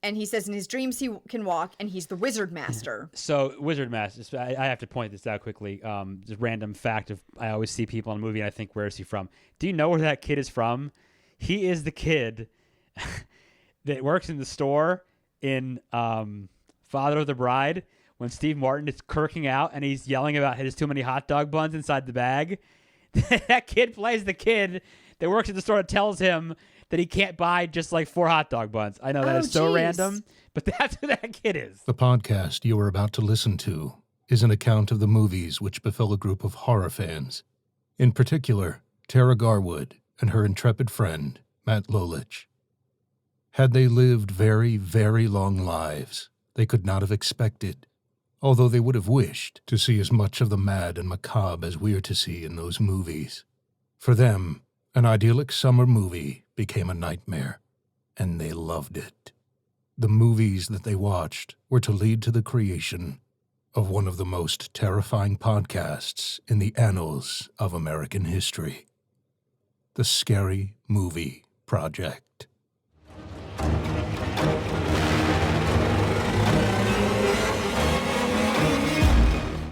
And he says in his dreams he can walk, and he's the wizard master. So wizard master, I have to point this out quickly. Just random fact of I always see people in a movie and I think, where is he from? Do you know where that kid is from? He is the kid that works in the store in Father of the Bride when Steve Martin is kirking out and he's yelling about his too many hot dog buns inside the bag. That kid plays the kid that works at the store that tells him that he can't buy just like 4 hot dog buns. I know that is so random, but that's who that kid is. The podcast you are about to listen to is an account of the movies which befell a group of horror fans. In particular, Tara Garwood and her intrepid friend, Matt Lolich. Had they lived very, very long lives, they could not have expected, although they would have wished, to see as much of the mad and macabre as we are to see in those movies. For them, an idyllic summer movie became a nightmare, and they loved it. The movies that they watched were to lead to the creation of one of the most terrifying podcasts in the annals of American history. The Scary Movie Project.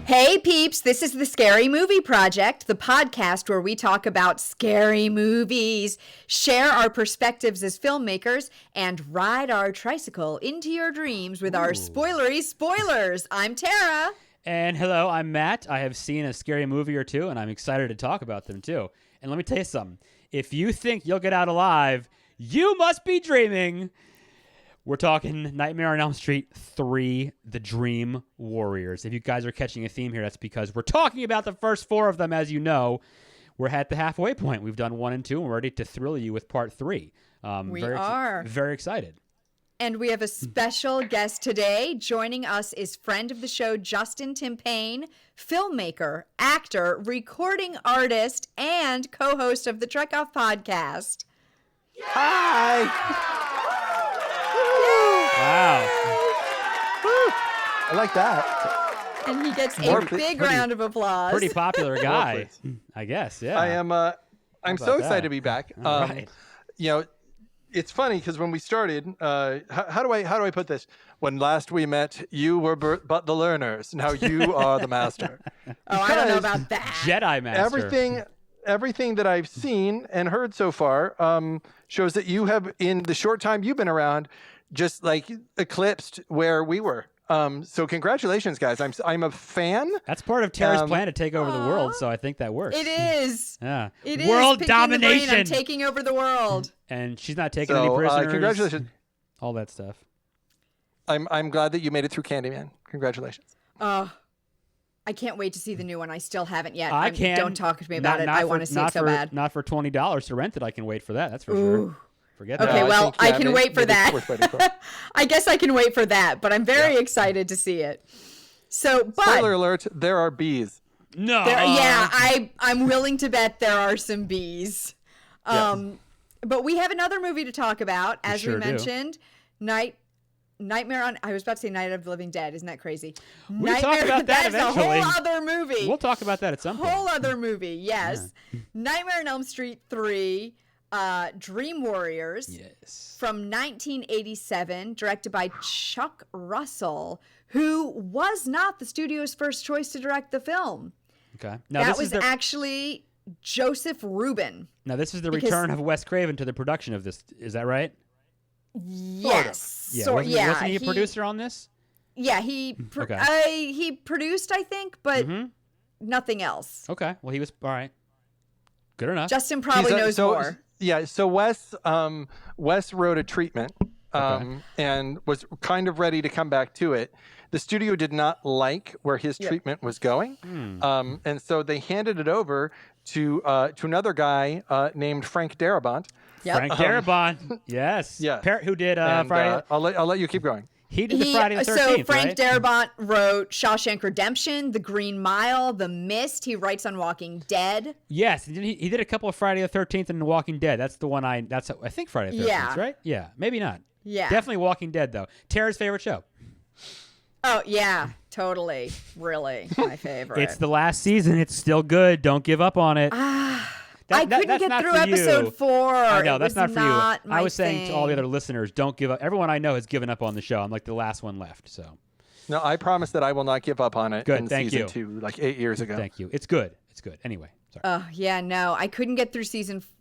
Hey peeps, this is the Scary Movie Project, the podcast where we talk about scary movies, share our perspectives as filmmakers, and ride our tricycle into your dreams with our spoilery spoilers. I'm Tara. And hello, I'm Matt. I have seen a scary movie or two, and I'm excited to talk about them too. And let me tell you something. If you think you'll get out alive, you must be dreaming. We're talking Nightmare on Elm Street 3, The Dream Warriors. If you guys are catching a theme here, that's because we're talking about the first 4 of them. As you know, we're at the halfway point. We've done 1 and 2, and we're ready to thrill you with part 3. We are. Very excited. And we have a special guest today. Joining us is friend of the show, Justin Timpane, filmmaker, actor, recording artist, and co-host of the TrekOff podcast. Hi! Wow. I like that. And he gets a big round of applause. Pretty popular guy, I guess. Yeah. I am. I'm so excited to be back. Right. You know, it's funny because when we started, how do I put this? When last we met, you were but the learners. Now you are the master. I don't know about that. Jedi master. Everything that I've seen and heard so far shows that you have, in the short time you've been around, just like eclipsed where we were. So congratulations, guys. I'm a fan. That's part of Tara's plan to take over the world, so I think that works. It is. Yeah. It is. World Picking the brain, domination. I'm taking over the world. And she's not taking any prisoners. Congratulations. All that stuff. I'm glad that you made it through Candyman. Congratulations. I can't wait to see the new one. I still haven't yet. I can. Don't talk to me about it. I want to see it so bad. Not for $20 to rent it. I can wait for that. That's for sure. Forget that. Okay, well, I can wait for that. I guess I can wait for that, but I'm very excited to see it. So, but spoiler alert: there are bees. No. I'm willing to bet there are some bees. But we have another movie to talk about, as we mentioned. Nightmare on. I was about to say Night of the Living Dead. Isn't that crazy? We'll talk about that eventually. That is a whole other movie. We'll talk about that at some point. Whole other movie. Yes. Yeah. Nightmare on Elm Street 3. Dream Warriors, from 1987, directed by Chuck Russell, who was not the studio's first choice to direct the film. Okay. Now, that was actually Joseph Rubin. Now, this is the return of Wes Craven to the production of this. Is that right? Yes. Sort of. Wasn't he a producer on this? Yeah, he produced, I think, but nothing else. Okay. Well, he was, all right. Good enough. Justin probably knows more. Yeah, so Wes wrote a treatment and was kind of ready to come back to it. The studio did not like where his treatment was going, and so they handed it over to another guy named Frank Darabont. Yep. Frank Darabont, yes. Yeah. Who did Friday? I'll let you keep going. He did the Friday the 13th, So Frank Darabont wrote Shawshank Redemption, The Green Mile, The Mist. He writes on Walking Dead. Yes, he did a couple of Friday the 13th and Walking Dead. That's the one I think Friday the 13th, right? Yeah, maybe not. Yeah. Definitely Walking Dead, though. Tara's favorite show. Oh, yeah, totally. Really, my favorite. It's the last season. It's still good. Don't give up on it. I couldn't that's get not through for you. episode 4. I know, It that's was not for not you. my I was saying to all the thing. other listeners, don't give up. Everyone I know has given up on the show. I'm like the last one left. So No, I promise that I will not give up on it Good, in thank season you. 2, like 8 years ago. thank you. It's good. It's good. Anyway, sorry. Oh, yeah, no. I couldn't get through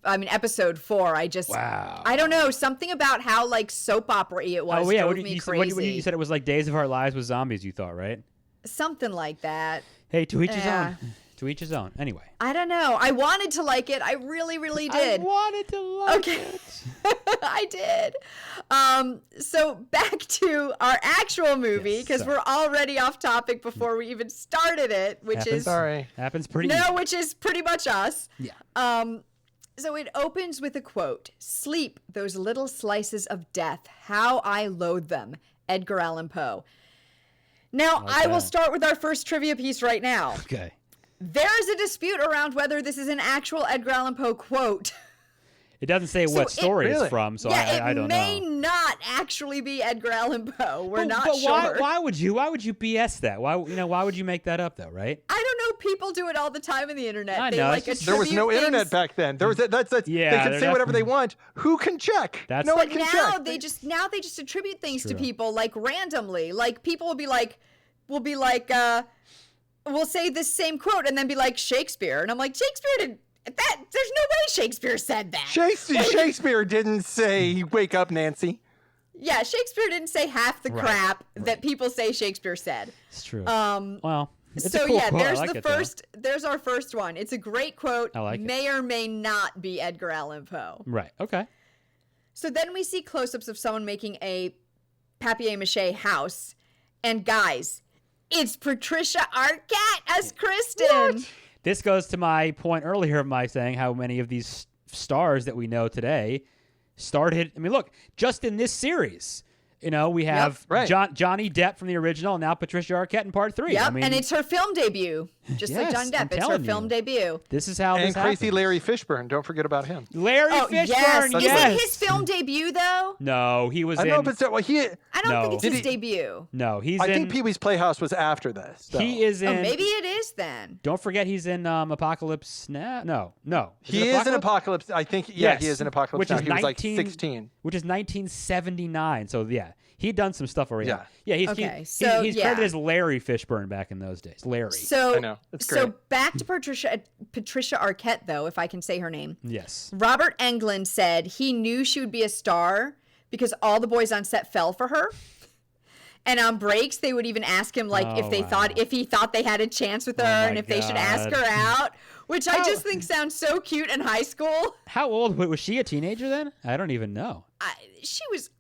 episode 4. I just, Wow. I don't know. Something about how, like, soap opera-y it was yeah. drove What me you, crazy. you said it was like Days of Our Lives with zombies, you thought, right? Something like that. Hey, to each his Yeah. own. To each his own. Anyway. I don't know. I wanted to like it. I really, really did. I wanted to like Okay. it. I did. So back to our actual movie, Yes, because sorry. we're already off topic before we even started it, which Happens. is Sorry. Happens pretty no, easy. which is pretty much us. Yeah. So it opens with a quote: "Sleep, those little slices of death. How I loathe them." Edgar Allan Poe. Now, like I will that. start with our first trivia piece right now. Okay. There's a dispute around whether this is an actual Edgar Allan Poe quote. It doesn't say what story it's really? from, so Yeah, I it don't may know. not actually be Edgar Allan Poe. We're not but sure. why would you BS that? Why would you make that up though, right? I don't know. People do it all the time on the internet. I They know, like it's just- There was no attribute internet things- back then. There was that's Yeah, they can there say whatever they definitely- want. Who can check? That's- No one But can now check. they just attribute things to true. people like randomly. Like people will be like, we'll say this same quote and then be like Shakespeare, and I'm like, Shakespeare didn't. There's no way Shakespeare said that. Shakespeare didn't say "Wake up, Nancy." Yeah, Shakespeare didn't say half the Right, crap that people say Shakespeare said. It's true. Um, Well, it's so a cool yeah, quote. I there's like the it, though. first. There's our first one. It's a great quote. I like it. May or may not be Edgar Allan Poe. Right. Okay. So then we see close-ups of someone making a papier-mâché house, and guys, it's Patricia Arquette as Kristen. This goes to my point earlier of my saying how many of these stars that we know today started. I mean, look, just in this series, we have right. Johnny Depp from the original, and now Patricia Arquette in part 3. Yep, I mean, and it's her film debut, just like Yes, Johnny I'm Depp. It's her telling film you. debut. this is how And this crazy happens. Larry Fishburne. Don't forget about him. Larry Oh Fishburne. yes, is yes. it his film debut though? No, he was I in. don't know if it's well, he. I don't No. think it's Did his he- debut. No, he's I in. think Pee Wee's Playhouse was after this. though. He is in. Oh, maybe it is then. Don't forget, he's in Apocalypse Now. No. He is in Apocalypse. I think. Yeah, he Yes, is in Apocalypse which Now. is He was like 19 16. Which is 1979. So yeah, he'd done some stuff already. Yeah. He's Okay, so, he's yeah. credited as Larry Fishburne back in those days. Larry. So I know. It's So great. back to Patricia Arquette though, if I can say her name. Yes. Robert Englund said he knew she would be a star because all the boys on set fell for her. And on breaks, they would even ask him like Oh, if he thought they had a chance with her my and if they should ask God. her out, which I just think sounds so cute in high school. How old was she? A teenager then? I don't even know.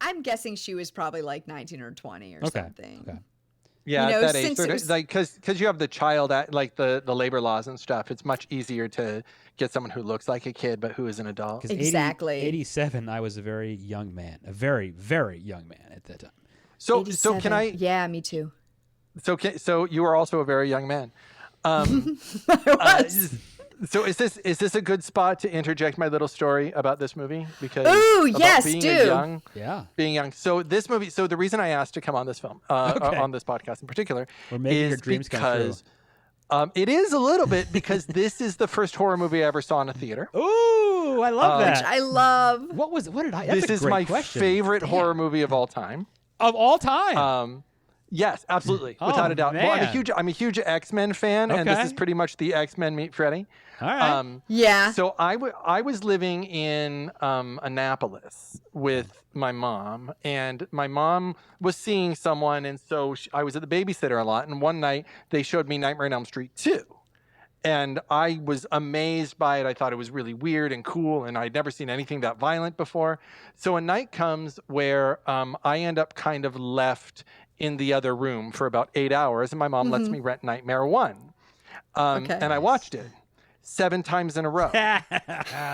I'm guessing she was probably like 19 or 20 or something. Okay. Yeah, You know, at that age, since sort it of, was- like because you have the child at like the labor laws and stuff. It's much easier to get someone who looks like a kid but who is an adult. 'Cause Exactly. 87, I was a very young man. A very, very young man at that time. So 87. can I? Yeah, me too. So you are also a very young man. I was. So is this a good spot to interject my little story about this movie? Because Ooh, about yes, being do. Yeah. being young. So this movie. So the reason I asked to come on this film, Okay. on this podcast in particular, We're making is your dreams come true. because it is a little bit because this is the first horror movie I ever saw in a theater. Ooh, I love Which that. I love. What did I? That's This a is great my question. favorite Damn. horror movie of all time. of all time. Yes, absolutely, Oh, without a doubt. Well, man. I'm a huge X-Men fan, and this Okay. is pretty much the X-Men meet Freddy. all right. Yeah. So I was living in Annapolis with my mom, and my mom was seeing someone, and so I was at the babysitter a lot. And one night they showed me Nightmare on Elm Street 2. And I was amazed by it. I thought it was really weird and cool, and I'd never seen anything that violent before. So a night comes where I end up kind of left in the other room for about 8 hours, and my mom lets me rent Nightmare 1. Okay. And I watched it 7 times in a row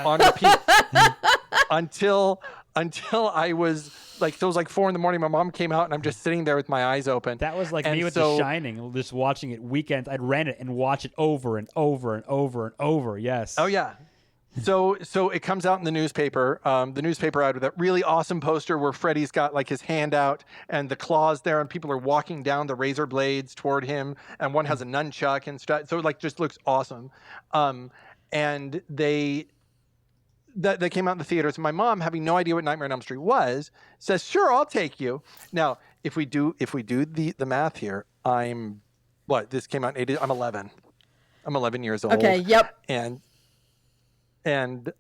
on repeat until I was like, so it was like 4 a.m. My mom came out, and I'm just sitting there with my eyes open. That was like And me with so- The Shining, just watching it weekends. I'd rent it and watch it over and over and over and over. Yes. Oh yeah. So it comes out in the newspaper. The newspaper out with that really awesome poster where Freddy's got like his hand out and the claws there, and people are walking down the razor blades toward him, and one has a nunchuck and stuff. So it like just looks awesome. And they that came out in the theaters. And my mom, having no idea what Nightmare on Elm Street was, says, "Sure, I'll take you." Now, if we do the math here, this came out in 80. I'm 11. I'm 11 years old. Okay. Yep. And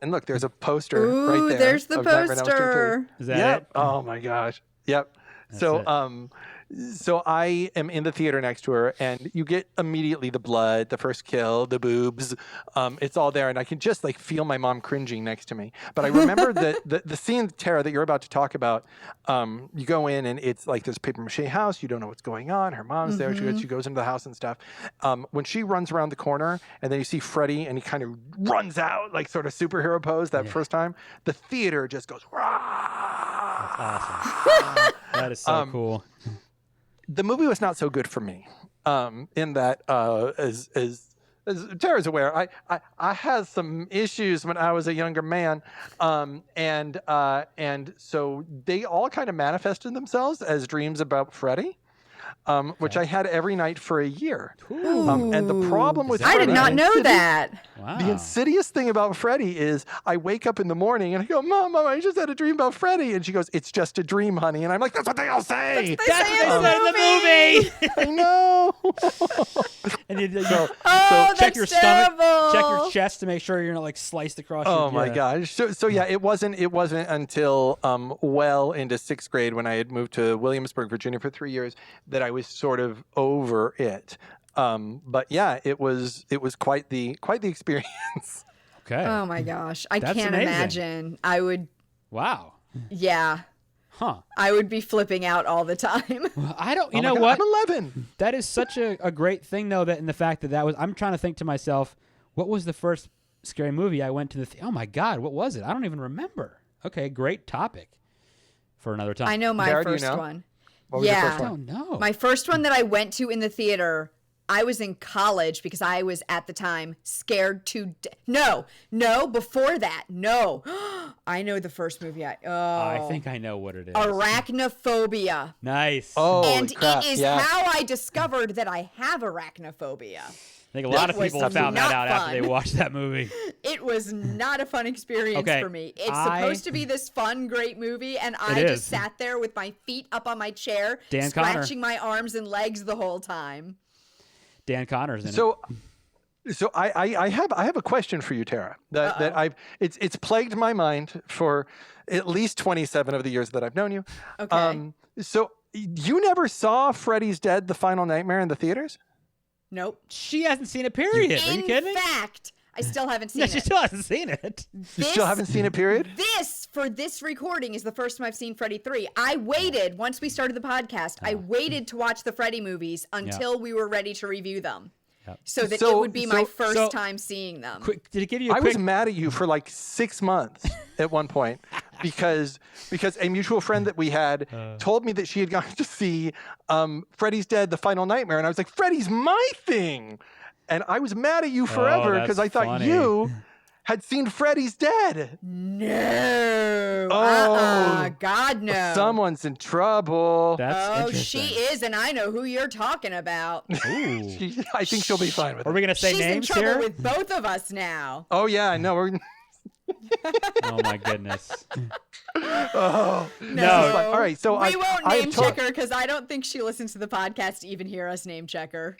look, there's a poster right there. There's the of Nightmare on Elm Street 3. poster. Is that it? Oh my gosh. Yep. That's So so I am in the theater next to her, and you get immediately the blood, the first kill, the boobs. It's all there, and I can just like feel my mom cringing next to me. But I remember the scene, Tara, that you're about to talk about. You go in, and it's like this paper mache house. You don't know what's going on. Her mom's there. She goes into the house and stuff. When she runs around the corner, and then you see Freddy, and he kind of runs out like sort of superhero pose that first time. The theater just goes. That's awesome. That is so cool. The movie was not so good for me, in that, as Tara's aware, I had some issues when I was a younger man, and so they all kind of manifested themselves as dreams about Freddy, which I had every night for a year. And the problem with I Freddy, did not know that. Wow. the insidious thing about Freddy is I wake up in the morning and I go, Mom, I just had a dream about Freddy. And she goes, "It's just a dream, honey." And I'm like, "That's what they all say." That's what They said in the movie. I know. And you Oh, check that's your stomach, terrible. check your chest to make sure you're not like sliced across. Oh your, my gosh. So yeah, it wasn't until well into 6th grade, when I had moved to Williamsburg, Virginia for 3 years, that I was sort of over it. But yeah, it was quite the experience. Okay. Oh my gosh. I That's can't amazing. imagine. I would, Wow. yeah. Huh. I would be flipping out all the time. Well, I don't. You Oh my know God, what? I'm 11. That is such a great thing, though. That in the fact that was. I'm trying to think to myself, what was the first scary movie I went to the? Oh my God, what was it? I don't even remember. Okay, great topic for another time. I know my Tara, do you first know? one. What was your Yeah. first I one? don't know. My first one that I went to in the theater, I was in college because I was at the time scared to No, before that. No. I know the first movie I think I know what it is. Arachnophobia. Nice. Oh, And crap. it is Yeah. how I discovered that I have arachnophobia. I think a lot of was people found that not out after they fun. watched that movie. It was not a fun experience Okay, for me. It's I- supposed to be this fun, great movie, and I It just is. sat there with my feet up on my chair, Dan Connor. scratching my arms and legs the whole time. Dan Connor's in it. So I have a question for you, Tara. That it's plagued my mind for at least 27 of the years that I've known you. Okay. So you never saw Freddy's Dead: The Final Nightmare in the theaters? Nope. She hasn't seen it, period. Are you kidding In me? fact, I still haven't seen No, it. she still hasn't seen it. You still haven't seen it, period? For this recording is the first time I've seen Freddy 3. I waited, once we started the podcast, I waited to watch the Freddy movies until we were ready to review them. Yep. So that So- it would be my so- first time seeing them. Quick, did it give you a I quick... was mad at you for like 6 months at one point because a mutual friend that we had told me that she had gone to see Freddy's Dead: The Final Nightmare, and I was like, "Freddy's my thing," and I was mad at you forever because I that's thought funny. you had seen Freddy's Dead. No. Oh. God, no. Someone's in trouble. That's Oh, she interesting. is, and I know who you're talking about. Ooh. I think she'll be fine with Are it. we going to say She's in names trouble here? with both of us now. Oh yeah, I know. Oh, my goodness. Oh No. All right, so we I won't I name have told- check her because I don't think she listens to the podcast to even hear us name check her.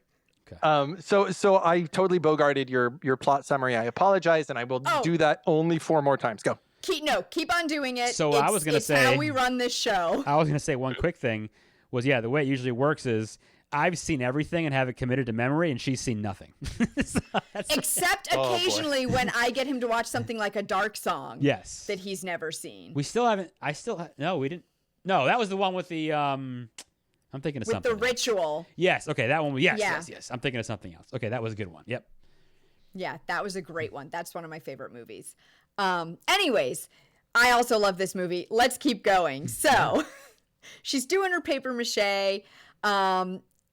So I totally bogarted your plot summary. I apologize, and I will Oh. do that only 4 more times. Go. Keep on doing it. So I was gonna it's say- how we run this show. I was going to say one quick thing was, the way it usually works is I've seen everything and have it committed to memory, and she's seen nothing. So that's- Except boy. occasionally when I get him to watch something like a dark song yes. that he's never seen. We still haven't... No, we didn't... No, that was the one with the... I'm thinking of With something the else. ritual. Yes, okay, that one. Yes, Yeah. yes. I'm thinking of something else. Okay, that was a good one. Yep. Yeah, that was a great one. That's one of my favorite movies. Anyways, I also love this movie. Let's keep going. So she's doing her paper mache.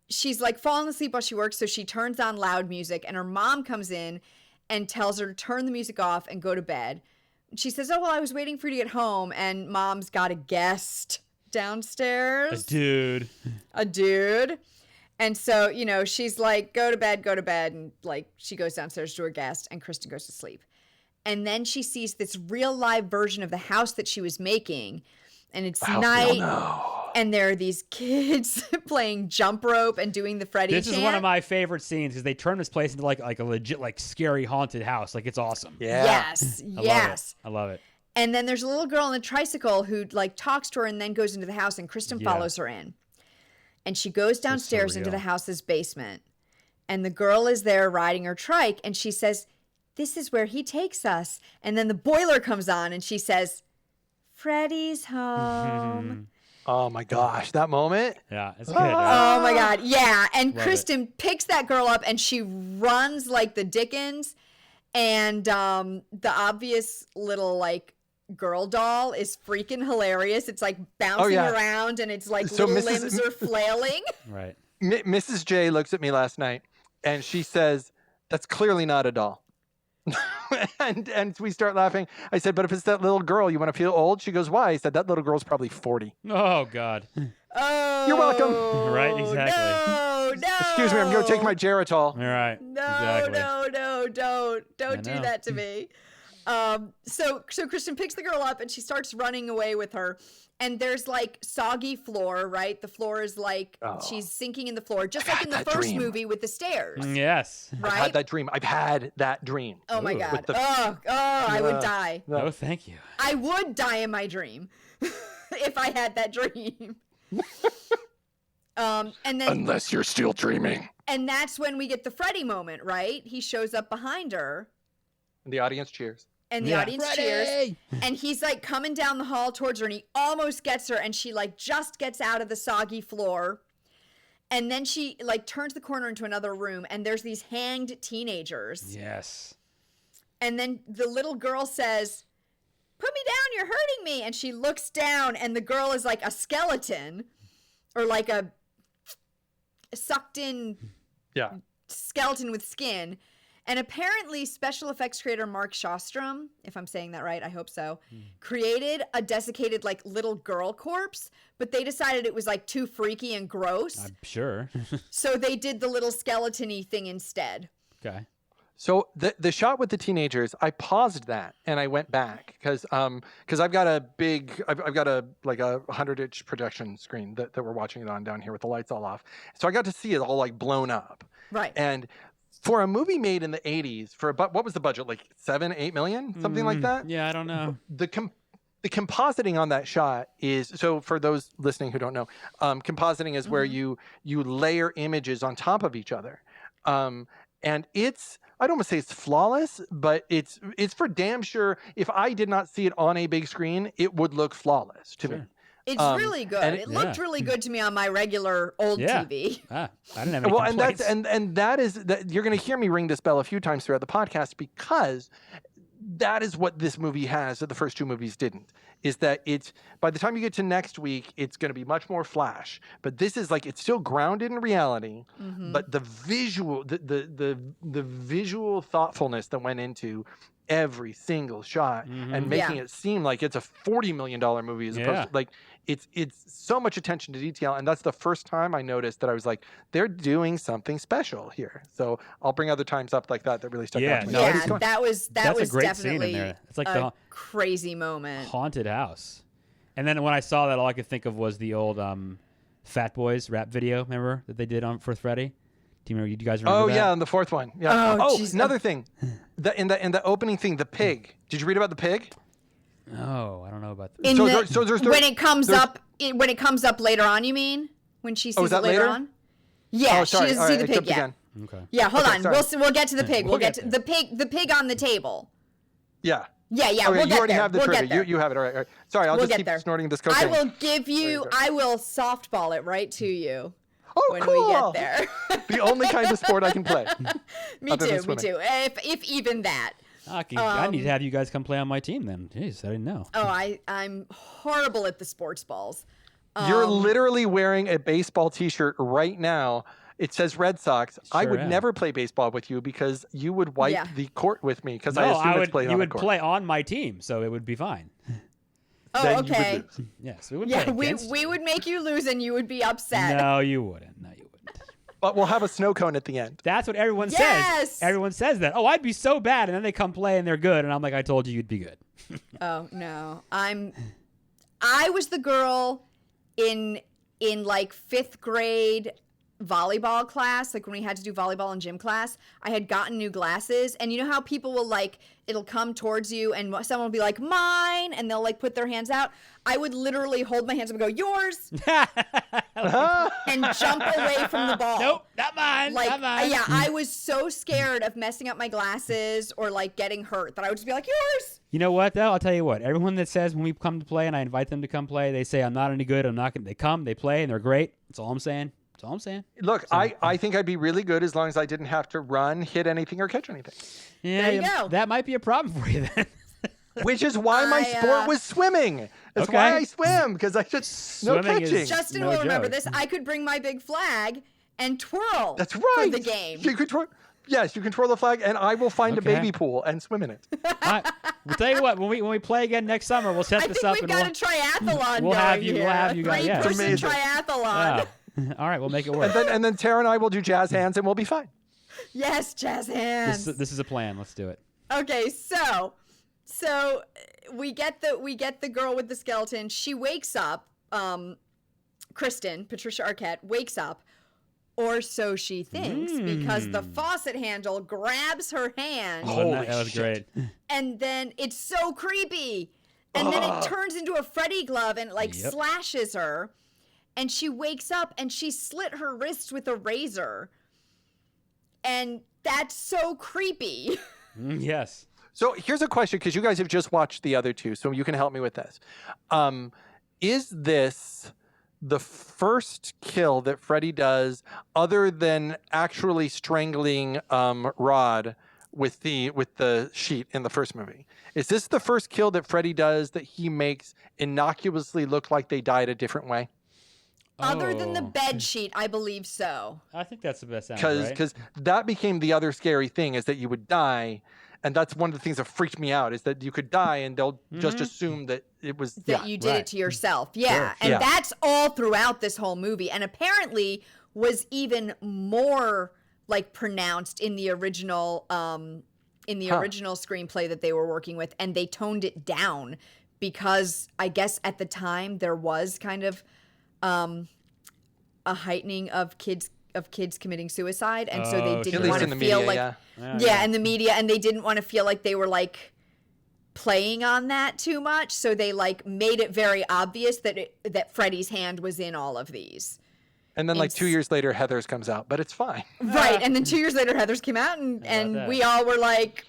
She's like falling asleep while she works, so she turns on loud music, and her mom comes in and tells her to turn the music off and go to bed. She says, "Oh, well, I was waiting for you to get home," and mom's got a guest downstairs. A dude. And so, she's like, go to bed. And like, she goes downstairs to her guest, and Kristen goes to sleep. And then she sees this real live version of the house that she was making. And it's night. And there are these kids playing jump rope and doing the Freddy chant. This is one of my favorite scenes because they turn this place into like a legit like scary haunted house. Like it's awesome. Yeah. Yes. Yes. I love it. And then there's a little girl on a tricycle who like talks to her and then goes into the house, and Kristen follows her in. And she goes downstairs into the house's basement. And the girl is there riding her trike, and she says, "This is where he takes us." And then the boiler comes on, and she says, "Freddy's home." Oh my gosh, that moment. Yeah, it's good. Right? Oh my God. Yeah. And Love Kristen picks that girl up and she runs like the Dickens. And the obvious little like girl doll is freaking hilarious. It's like bouncing around and it's like So little limbs are flailing. Right. Mrs. J looks at me last night and she says, "That's clearly not a doll." and we start laughing. I said, "But if it's that little girl, you want to feel old?" She goes, "Why?" I said, "That little girl's probably 40. Oh God. Oh, You're welcome. Right, exactly. No. Excuse me, I'm going to take my Geritol. All right. No, exactly. don't do that to me. So Kristen picks the girl up and she starts running away with her. And there's like soggy floor, right? The floor is like she's sinking in the floor, just like in the first movie with the stairs. Yes. Right? I've had that dream. Oh my God. I would die. No, thank you. I would die in my dream if I had that dream. And then Unless you're still dreaming. And that's when we get the Freddy moment, right? He shows up behind her. And the audience cheers. And the audience cheers. And he's like coming down the hall towards her and he almost gets her and she like just gets out of the soggy floor. And then she like turns the corner into another room and there's these hanged teenagers. Yes. And then the little girl says, "Put me down, you're hurting me." And she looks down and the girl is like a skeleton or like a sucked in skeleton with skin. And apparently special effects creator Mark Shostrom, if I'm saying that right, I hope so, created a desiccated like little girl corpse, but they decided it was like too freaky and gross. I'm sure. So they did the little skeleton-y thing instead. Okay. So the shot with the teenagers, I paused that and I went back because I've got a 100-inch projection screen that we're watching it on down here with the lights all off. So I got to see it all like blown up. Right. And for a movie made in the 80s, what was the budget? Like 7-8 million, something like that? Yeah, I don't know. The compositing on that shot is, so for those listening who don't know, compositing is where you layer images on top of each other. And it's, I don't want to say it's flawless, but it's for damn sure. If I did not see it on a big screen, it would look flawless to me. It's really good. It looked really good to me on my regular old TV. I didn't have any Well, complaints. and that is that you're going to hear me ring this bell a few times throughout the podcast because that is what this movie has that the first two movies didn't. Is that it's by the time you get to next week, it's going to be much more flash. But this is like it's still grounded in reality, but the visual, the visual thoughtfulness that went into every single shot and making it seem like it's a $40 million movie as opposed to like it's so much attention to detail. And that's the first time I noticed that I was like, they're doing something special here. So I'll bring other times up like that really stuck out to me. That was a great definitely scene in there. It's like a crazy moment. Haunted house. And then when I saw that, all I could think of was the old Fat Boys rap video, remember, that they did for Freddy? Do you guys remember that? Oh, yeah, and the fourth one. Yeah. Geez. Another thing. In the opening thing, the pig. Did you read about the pig? Oh, I don't know about that. When it comes up later on, you mean? When she sees it later on? Yeah, she doesn't see the pig yet. Okay. Yeah, hold on. Sorry. We'll get to the pig. We'll get to the pig on the table. Yeah. Yeah, Okay, we'll you get already there. have the trivia. You have it. All right. Sorry, I'll just keep snorting this cocaine. I will softball it right to you. When cool. we get there. The only kind of sport I can play. Me too. If even that. I need to have you guys come play on my team then. Jeez, I didn't know. Oh, I'm horrible at the sports balls. You're literally wearing a baseball T-shirt right now. It says Red Sox. Sure I would am. never play baseball with you because you would wipe the court with me because I No, assume it's played on you the would court. play on my team, so it would be fine. Oh, Then you would okay. lose. Yes, we would Yeah, play against we would make you lose and you would be upset. No, you wouldn't. But we'll have a snow cone at the end. That's what everyone Yes! says. Everyone says that. Oh, I'd be so bad. And then they come play and they're good. And I'm like, I told you you'd be good. Oh, no. I was the girl in like 5th grade volleyball class, like when we had to do volleyball in gym class. I had gotten new glasses, and you know how people will like, it'll come towards you and someone will be like, mine, and they'll like put their hands out. I would literally hold my hands up and go, yours, and jump away from the ball. Nope, not mine. Like, not mine. yeah, I was so scared of messing up my glasses or like getting hurt that I would just be like, yours. You know what, though? I'll tell you what. Everyone that says when we come to play and I invite them to come play, they say, I'm not any good. I'm not going to. They come, they play, and they're great. That's all I'm saying. That's all I'm saying. Look, I think I'd be really good as long as I didn't have to run, hit anything, or catch anything. Yeah, There you go. That might be a problem for you then. Which is why my sport was swimming. That's Okay. why I swim, because I just no Swimming is catching. Justin No will remember joke. this. I could bring my big flag and twirl That's right. for the game. You can yes, you can twirl the flag, and I will find a Okay. baby pool and swim in it. All right. We'll tell you what. When we play again next summer, we'll set I this think up we've and got a triathlon we'll have going you- here. we'll have you guys- yeah. Three-person Amazing. triathlon. Yeah. All right, we'll make it work. And then Tara and I will do jazz hands, and we'll be fine. Yes, jazz hands. This is a plan. Let's do it. Okay, so we get the girl with the skeleton. She wakes up. Kristen, Patricia Arquette, wakes up, or so she thinks, because the faucet handle grabs her hand, Oh, Holy that was shit. great. and then it's so creepy. And then it turns into a Freddy glove and like Yep. slashes her. And she wakes up and she slit her wrist with a razor. And that's so creepy. Yes. So here's a question, because you guys have just watched the other two, so you can help me with this. Is this the first kill that Freddy does other than actually strangling Rod with the sheet in the first movie? Is this the first kill that Freddy does that he makes innocuously look like they died a different way? Other than the Oh. bed sheet, I believe so. I think that's the best sound, right? Because that became the other scary thing, is that you would die. And that's one of the things that freaked me out, is that you could die and they'll just assume that it was That you did right. it to yourself. Yeah. And Yeah. that's all throughout this whole movie. And apparently was even more like pronounced in the original original screenplay that they were working with, and they toned it down because I guess at the time there was kind of a heightening of kids committing suicide, and so they Oh, didn't At least want in to the feel media, like yeah. in the media, and they didn't want to feel like they were like playing on that too much, so they like made it very obvious that Freddy's hand was in all of these. And then like 2 years later, Heathers comes out, but it's fine. Right, and then 2 years later, Heathers came out, and that? we all were like,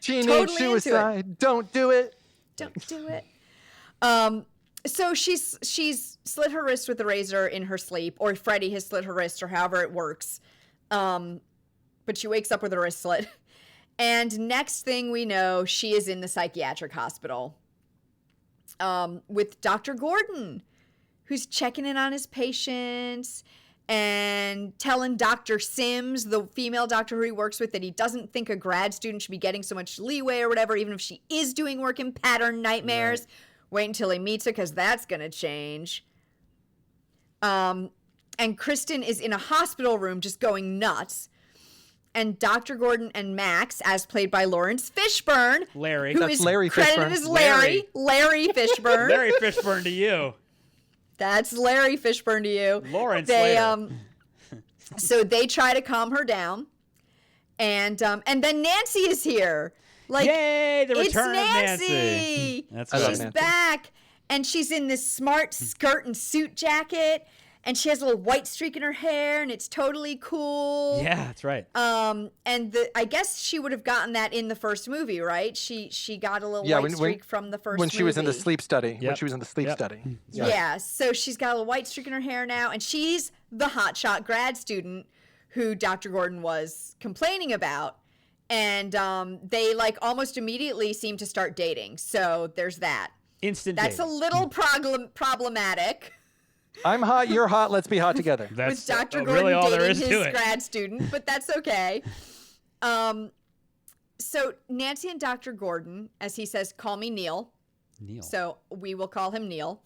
Teenage Totally into it. suicide, don't do it. "Don't do it." So she's slit her wrist with a razor in her sleep, or Freddy has slit her wrist, or however it works. But she wakes up with her wrist slit, and next thing we know, she is in the psychiatric hospital with Dr. Gordon, who's checking in on his patients and telling Dr. Sims, the female doctor who he works with, that he doesn't think a grad student should be getting so much leeway or whatever, even if she is doing work in pattern nightmares. Right. Wait until he meets her, because that's going to change. And Kristen is in a hospital room just going nuts. And Dr. Gordon and Max, as played by Lawrence Fishburne, Larry. who That's is Larry credited Fishburne. as Larry Fishburne. Larry Fishburne to you. That's Larry Fishburne to you. Lawrence They later. So they try to calm her down, and then Nancy is here. Like, Yay, the it's return of Nancy. Nancy. That's I love She's Nancy. back, and she's in this smart skirt and suit jacket, and she has a little white streak in her hair, and it's totally cool. Yeah, that's right. And I guess she would have gotten that in the first movie, right? She got a little white streak from the first when movie. she was in the sleep study. When Yep. she was in the sleep Yep. study. Yeah, so she's got a little white streak in her hair now, and she's the hotshot grad student who Dr. Gordon was complaining about. And they like almost immediately seem to start dating. So there's that. Instant That's a dating. little problematic I'm hot, you're hot, let's be hot together. That's with Dr. Gordon really all there dating is his to it. grad student, but that's okay. So Nancy and Dr. Gordon, as he says, call me Neil. Neil. So we will call him Neil.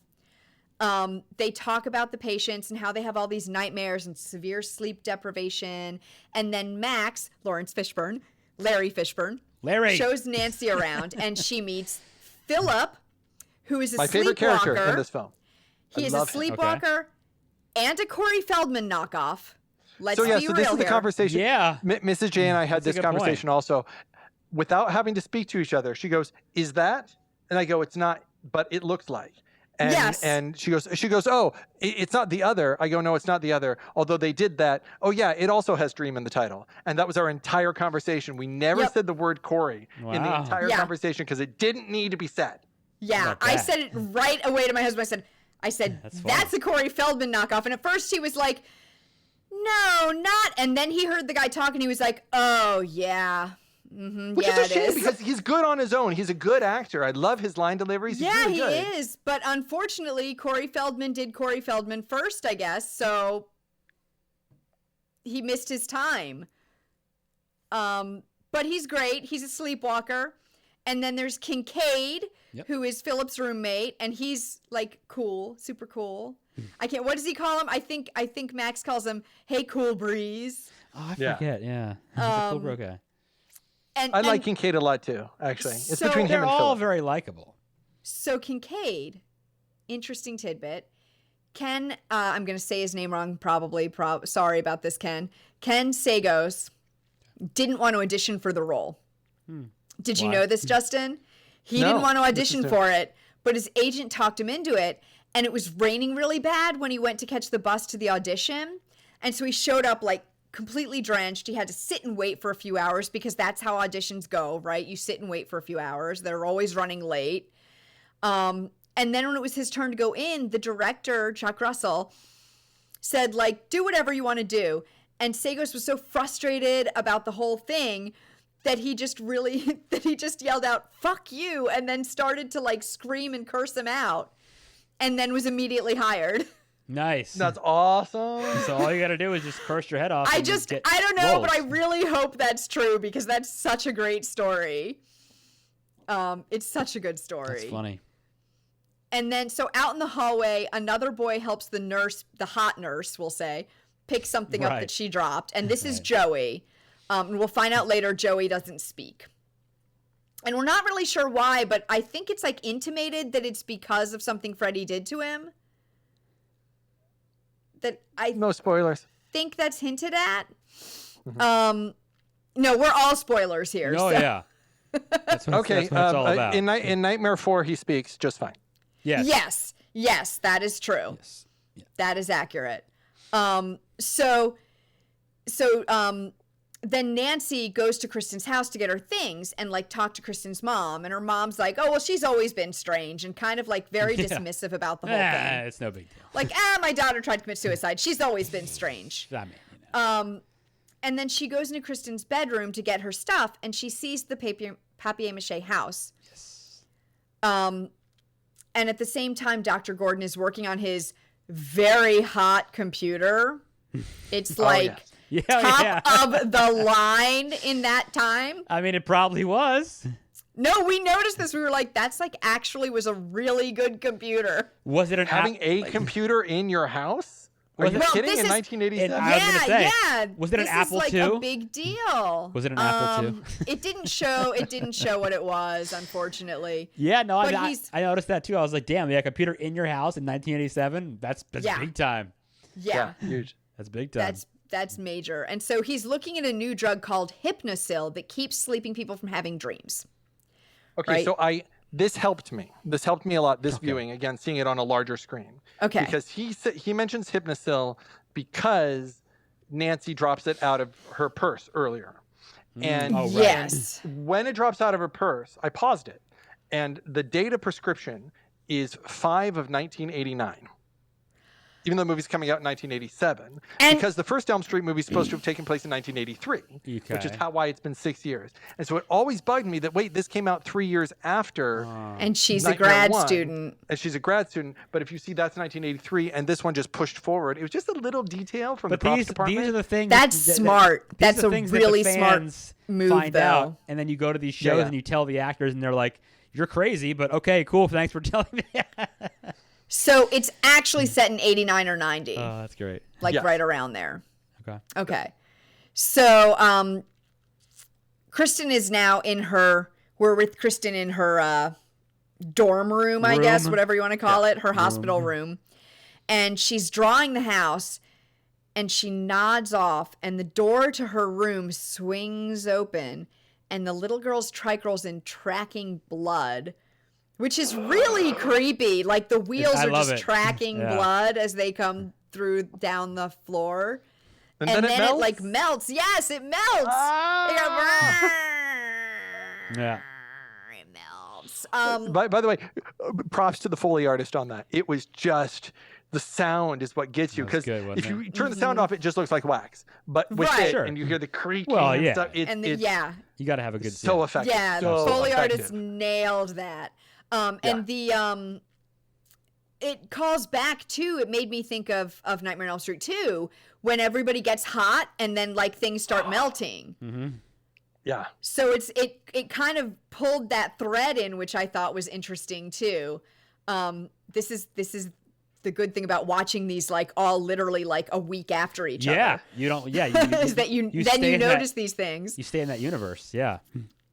They talk about the patients and how they have all these nightmares and severe sleep deprivation. And then Max, Larry Fishburne, shows Nancy around, and she meets Philip, who is a My sleepwalker. favorite character in this film. He is a sleepwalker and a Corey Feldman knockoff. Let's be so real this is the here. conversation. Yeah. Mrs. J and I had That's a this good conversation also. Without having to speak to each other, she goes, "Is that?" And I go, "It's not, but it looks like." And, Yes. And she goes, "Oh, it's not the other." I go, "No, it's not the other. Although they did that. Oh yeah, it also has Dream in the title." And that was our entire conversation. We never said the word Corey in the entire conversation because it didn't need to be said. Yeah, I said it right away to my husband. I said, that's a Corey Feldman knockoff. And at first he was like, no, not. And then he heard the guy talk and he was like, oh, yeah. Mm-hmm, Which yeah, is a shame because he's good on his own. He's a good actor. I love his line deliveries. Yeah, He's really he good. is. But unfortunately, Corey Feldman did Corey Feldman first, I guess. So he missed his time. But he's great. He's a sleepwalker. And then there's Kincaid, who is Philip's roommate, and he's like cool, super cool. What does he call him? I think Max calls him, "Hey, cool breeze." Oh, I forget. Yeah. He's a cool bro guy. I like Kincaid a lot too, actually. It's between him they're and all Philip. very likable. So Kincaid, interesting tidbit. Ken, I'm going to say his name wrong, probably. Sorry about this, Ken. Ken Sagos didn't want to audition for the role. Did you know this, Justin? He didn't want to audition for it, but his agent talked him into it, and it was raining really bad when he went to catch the bus to the audition, and so he showed up like completely drenched. He had to sit and wait for a few hours because that's how auditions go, right? You sit and wait for a few hours. They're always running late. And then when it was his turn to go in, the director, Chuck Russell, said, like, do whatever you want to do. And Sagos was so frustrated about the whole thing that he just yelled out, "Fuck you," and then started to like scream and curse him out, and then was immediately hired. Nice. That's awesome. So all you got to do is just curse your head off. I don't know, but I really hope that's true because that's such a great story. It's such a good story. That's funny. And then, so out in the hallway, another boy helps the nurse, the hot nurse, we'll say, pick something up that she dropped. And this is Joey. And we'll find out later Joey doesn't speak. And we're not really sure why, but I think it's like intimated that it's because of something Freddy did to him. No spoilers. Think that's hinted at. No, we're all spoilers here. Oh, yeah. That's what it's all about. In Nightmare 4, he speaks just fine. Yes, that is true. Yes. Yeah. That is accurate. Then Nancy goes to Kristen's house to get her things and like talk to Kristen's mom, and her mom's like, "Oh, well, she's always been strange," and kind of like very dismissive about the whole thing. It's no big deal. Like, my daughter tried to commit suicide. She's always been strange. I mean, And then she goes into Kristen's bedroom to get her stuff, and she sees the papier-mâché house. Yes. And at the same time, Dr. Gordon is working on his very hot computer. It's like top of the line in that time. I mean, it probably was. No, we noticed this. We were like, that's like actually was a really good computer. Was it having a computer in your house? Are you kidding? In 1987? Was it an Apple II? This is like a big deal. Was it an Apple II? It didn't show what it was, unfortunately. Yeah, no, I noticed that too. I was like, damn, a computer in your house in 1987? That's big time. Yeah. Huge. That's big time. That's major. And so he's looking at a new drug called Hypnosil that keeps sleeping people from having dreams. Okay, so this helped me. This helped me a lot, this viewing, again, seeing it on a larger screen. Okay. Because he mentions Hypnosil because Nancy drops it out of her purse earlier. And yes. When it drops out of her purse, I paused it. And the data prescription is 5 of 1989. Even though the movie's coming out in 1987. Because the first Elm Street movie is supposed to have taken place in 1983, which is why it's been 6 years. And so it always bugged me that, wait, this came out 3 years after. And she's a grad student. And she's a grad student. But if you see that's 1983 and this one just pushed forward, it was just a little detail from the props department. These are the things. That's smart. That's a really smart move, find though. out, and then you go to these shows and you tell the actors, and they're like, "You're crazy," but okay, cool. Thanks for telling me. So it's actually set in 89 or 90. Oh, that's great. Like Yes. right around there. Okay. So Kristen is now we're with Kristen in her dorm room, I guess, whatever you want to call it, her hospital room. And she's drawing the house, and she nods off, and the door to her room swings open, and the little girl's trike rolls in tracking blood, which is really creepy. Like the wheels are just tracking blood as they come through down the floor. And then then it melts? like melts. Yes, it melts. Yeah. It melts. By the way, props to the Foley artist on that. It was just the sound is what gets you, because if you turn the sound off, it just looks like wax. But with it, and you hear the creaking and stuff, you got to have a good so effective. Yeah, so the Foley effective. artist nailed that. And the it calls back to, it made me think of Nightmare on Elm Street 2, when everybody gets hot and then like things start melting. Mm-hmm. Yeah. So it kind of pulled that thread in, which I thought was interesting too. This is the good thing about watching these like all literally like a week after each other. Yeah, you don't. Yeah, is that you notice these things. You stay in that universe. Yeah.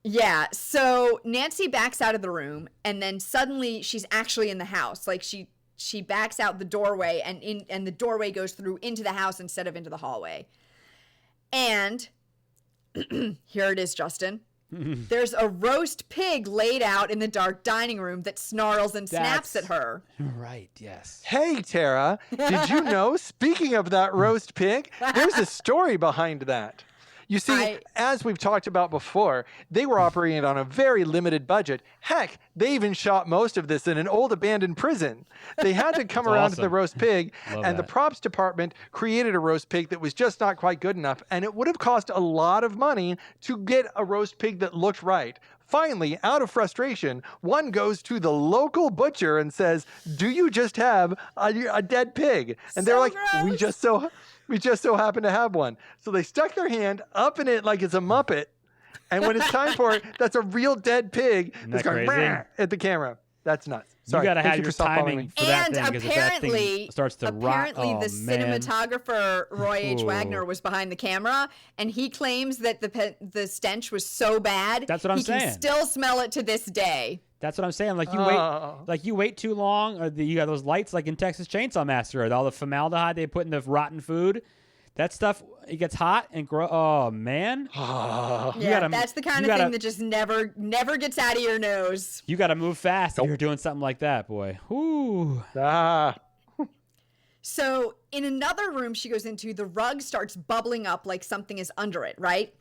Yeah. So Nancy backs out of the room, and then suddenly she's actually in the house. Like she backs out the doorway, and the doorway goes through into the house instead of into the hallway. And here it is, Justin. There's a roast pig laid out in the dark dining room that snarls and snaps at her. Right, yes. Hey, Tara, did you know, speaking of that roast pig, there's a story behind that. You see, as we've talked about before, they were operating on a very limited budget. Heck, they even shot most of this in an old abandoned prison. They had to come around to the roast pig, and the props department created a roast pig that was just not quite good enough, and it would have cost a lot of money to get a roast pig that looked right. Finally, out of frustration, one goes to the local butcher and says, "Do you just have a dead pig?" And they're like, gross. We just so happen to have one. So they stuck their hand up in it like it's a Muppet. And when it's time for it, that's a real dead pig that's going at the camera. That's nuts. Sorry. You got to have your timing for that thing, because if that thing starts to rot, the cinematographer Roy H. Wagner was behind the camera, and he claims that the stench was so bad. That's what I'm saying. He can still smell it to this day. That's what I'm saying. Like you wait too long, or you got those lights like in Texas Chainsaw Massacre, all the formaldehyde they put in the rotten food. That stuff, it gets hot and oh man. That's the kind of thing that just never gets out of your nose. You got to move fast if you're doing something like that, boy. Whoo. So in another room she goes into, the rug starts bubbling up like something is under it, right?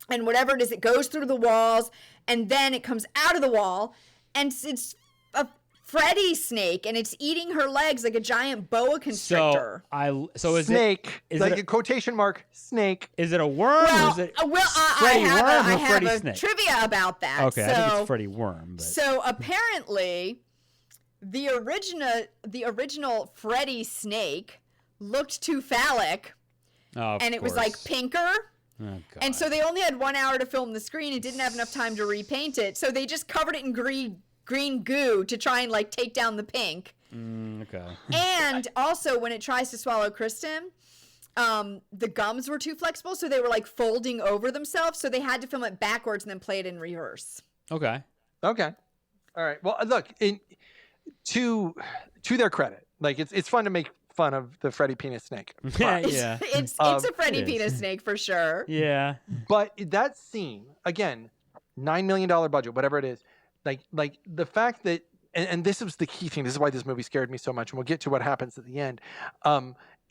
And whatever it is, it goes through the walls, and then it comes out of the wall, and it's a Freddy snake, and it's eating her legs like a giant boa constrictor. So is snake, it like a quotation mark, snake. Is it a worm? Well, or is it I have Freddy a snake? trivia about that. Okay, I think it's Freddy worm. But. So apparently, the original Freddy snake looked too phallic, and it was like pinker. Oh, and so they only had 1 hour to film the screen and didn't have enough time to repaint it. So they just covered it in green goo to try and like take down the pink. Okay. And also when it tries to swallow Kristen, the gums were too flexible, so they were like folding over themselves. So they had to film it backwards and then play it in reverse. Okay. All right. Well, look, to their credit, like it's fun to make fun of the Freddy penis snake. Yeah. It's a Freddy penis snake for sure. Yeah. But that scene, again, $9 million budget, whatever it is, like the fact that, and this was the key thing. This is why this movie scared me so much, and we'll get to what happens at the end.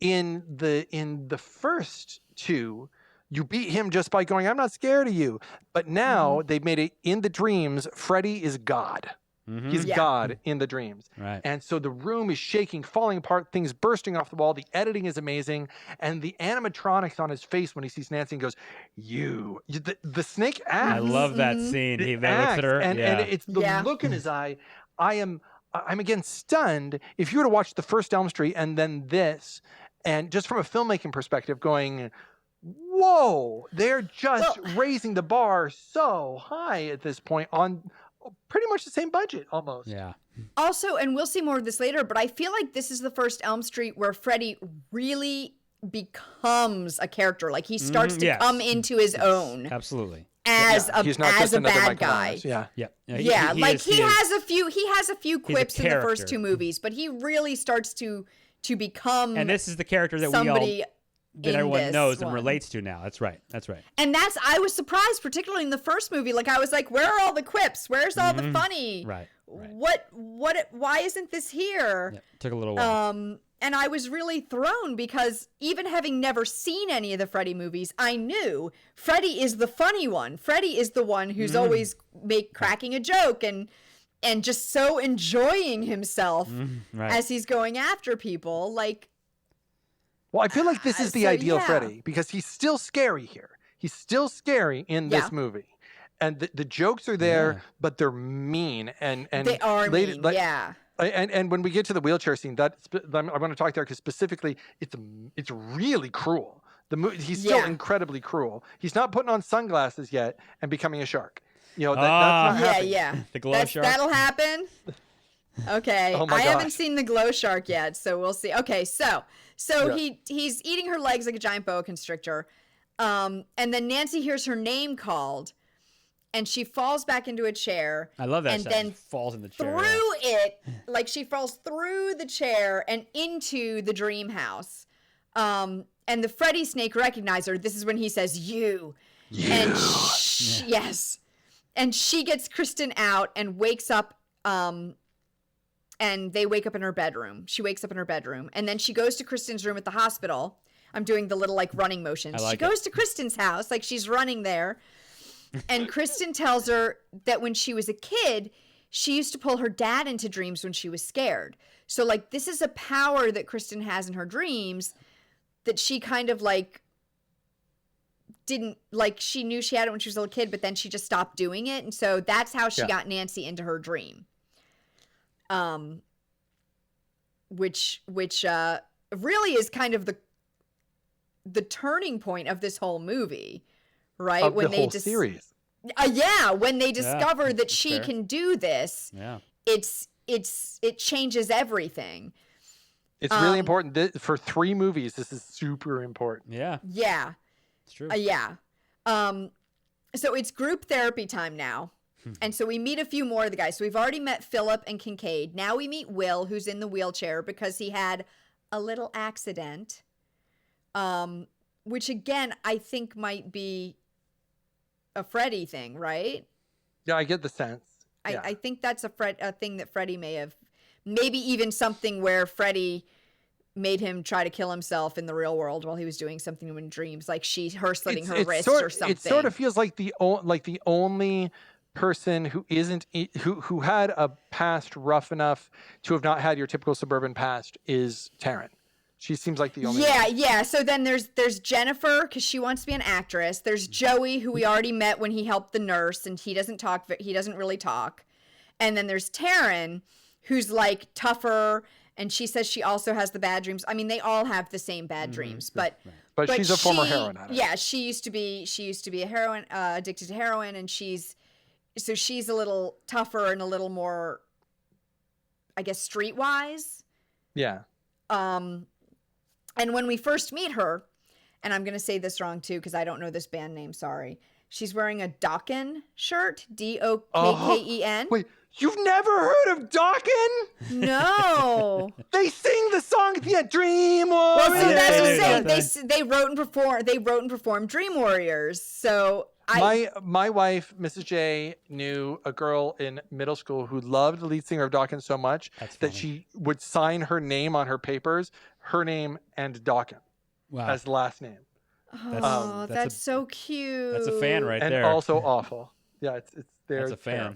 In the first two, you beat him just by going, "I'm not scared of you." But now they've made it in the dreams. Freddy is God. Mm-hmm. He's God in the dreams. Right. And so the room is shaking, falling apart, things bursting off the wall. The editing is amazing. And the animatronics on his face when he sees Nancy and goes, the snake acts. I love that scene. He looks at her. And it's the look in his eye. I'm again stunned. If you were to watch the first Elm Street and then this, and just from a filmmaking perspective going, whoa, they're just raising the bar so high at this point on pretty much the same budget almost. Yeah. Also, and we'll see more of this later, but I feel like this is the first Elm Street where Freddy really becomes a character. Like he starts to come into his own. Absolutely. As he's not just a another bad Michael guy. Myers. Yeah. Yeah. He has a few quips in the first character. two movies, but he really starts to become And this is the character that everyone knows and relates to now. That's right. And I was surprised, particularly in the first movie. Like I was like, where are all the quips? Where's all the funny? Right. Why isn't this here? Yeah, took a little while. And I was really thrown because even having never seen any of the Freddy movies, I knew Freddy is the funny one. Freddy is the one who's always cracking a joke and just so enjoying himself as he's going after people. Like, well, I feel like this is the ideal Freddy because he's still scary here. He's still scary in this movie. And the jokes are there, but they're mean. And they are mean, And when we get to the wheelchair scene, I want to talk there because specifically, it's really cruel. He's still incredibly cruel. He's not putting on sunglasses yet and becoming a shark. You know, that's not happening. Yeah. The glow shark. That'll happen. Okay. Oh my I gosh. haven't seen the glow shark yet, so we'll see. Okay, so he's eating her legs like a giant boa constrictor. And then Nancy hears her name called. And she falls back into a chair. I love that. And sound. then She falls in the chair. Like she falls through the chair and into the dream house. And the Freddy snake recognizes her. This is when he says, "You." And yes. And she gets Kristen out and wakes up. And they wake up in her bedroom. She wakes up in her bedroom. And then she goes to Kristen's room at the hospital. I'm doing the little like running motions. She goes to Kristen's house, like she's running there. And Kristen tells her that when she was a kid, she used to pull her dad into dreams when she was scared. So, like, this is a power that Kristen has in her dreams that she kind of, like, didn't, like, she knew she had it when she was a little kid, but then she just stopped doing it. And so that's how she got Nancy into her dream. Which really is kind of the turning point of this whole movie. Right? Of when the whole series. When they discover that she can do this, it changes everything. It's really important. For 3 movies, this is super important. Yeah. Yeah. It's true. So it's group therapy time now. And so we meet a few more of the guys. So we've already met Philip and Kincaid. Now we meet Will, who's in the wheelchair because he had a little accident. Which again, I think might be a Freddy thing, right? Yeah, I get the sense. I think that's a thing that Freddy may have, maybe even something where Freddy made him try to kill himself in the real world while he was doing something in dreams, like her slitting her wrist or something. It sort of feels like the only person who who had a past rough enough to have not had your typical suburban past is Taryn. She seems like the only one. Yeah. So then there's Jennifer, because she wants to be an actress. There's Joey, who we already met when he helped the nurse, and he doesn't really talk. And then there's Taryn, who's like tougher, and she says she also has the bad dreams. I mean, they all have the same bad dreams, but she's a former heroin addict. Yeah, she used to be a heroin addicted to heroin, and she's a little tougher and a little more, I guess, streetwise. Yeah. And when we first meet her, and I'm going to say this wrong too because I don't know this band name, sorry. She's wearing a Dokken shirt, Dokken. Wait, you've never heard of Dokken? No. They sing the song at the end, Dream Warriors. Well, see, that's what I'm saying. They wrote and performed Dream Warriors. So my wife, Mrs. J, knew a girl in middle school who loved the lead singer of Dokken so much that she would sign her name on her papers, her name and Dokken as the last name. Oh, that's so cute. That's a fan right there. And also awful. Yeah, it's there. That's a fan.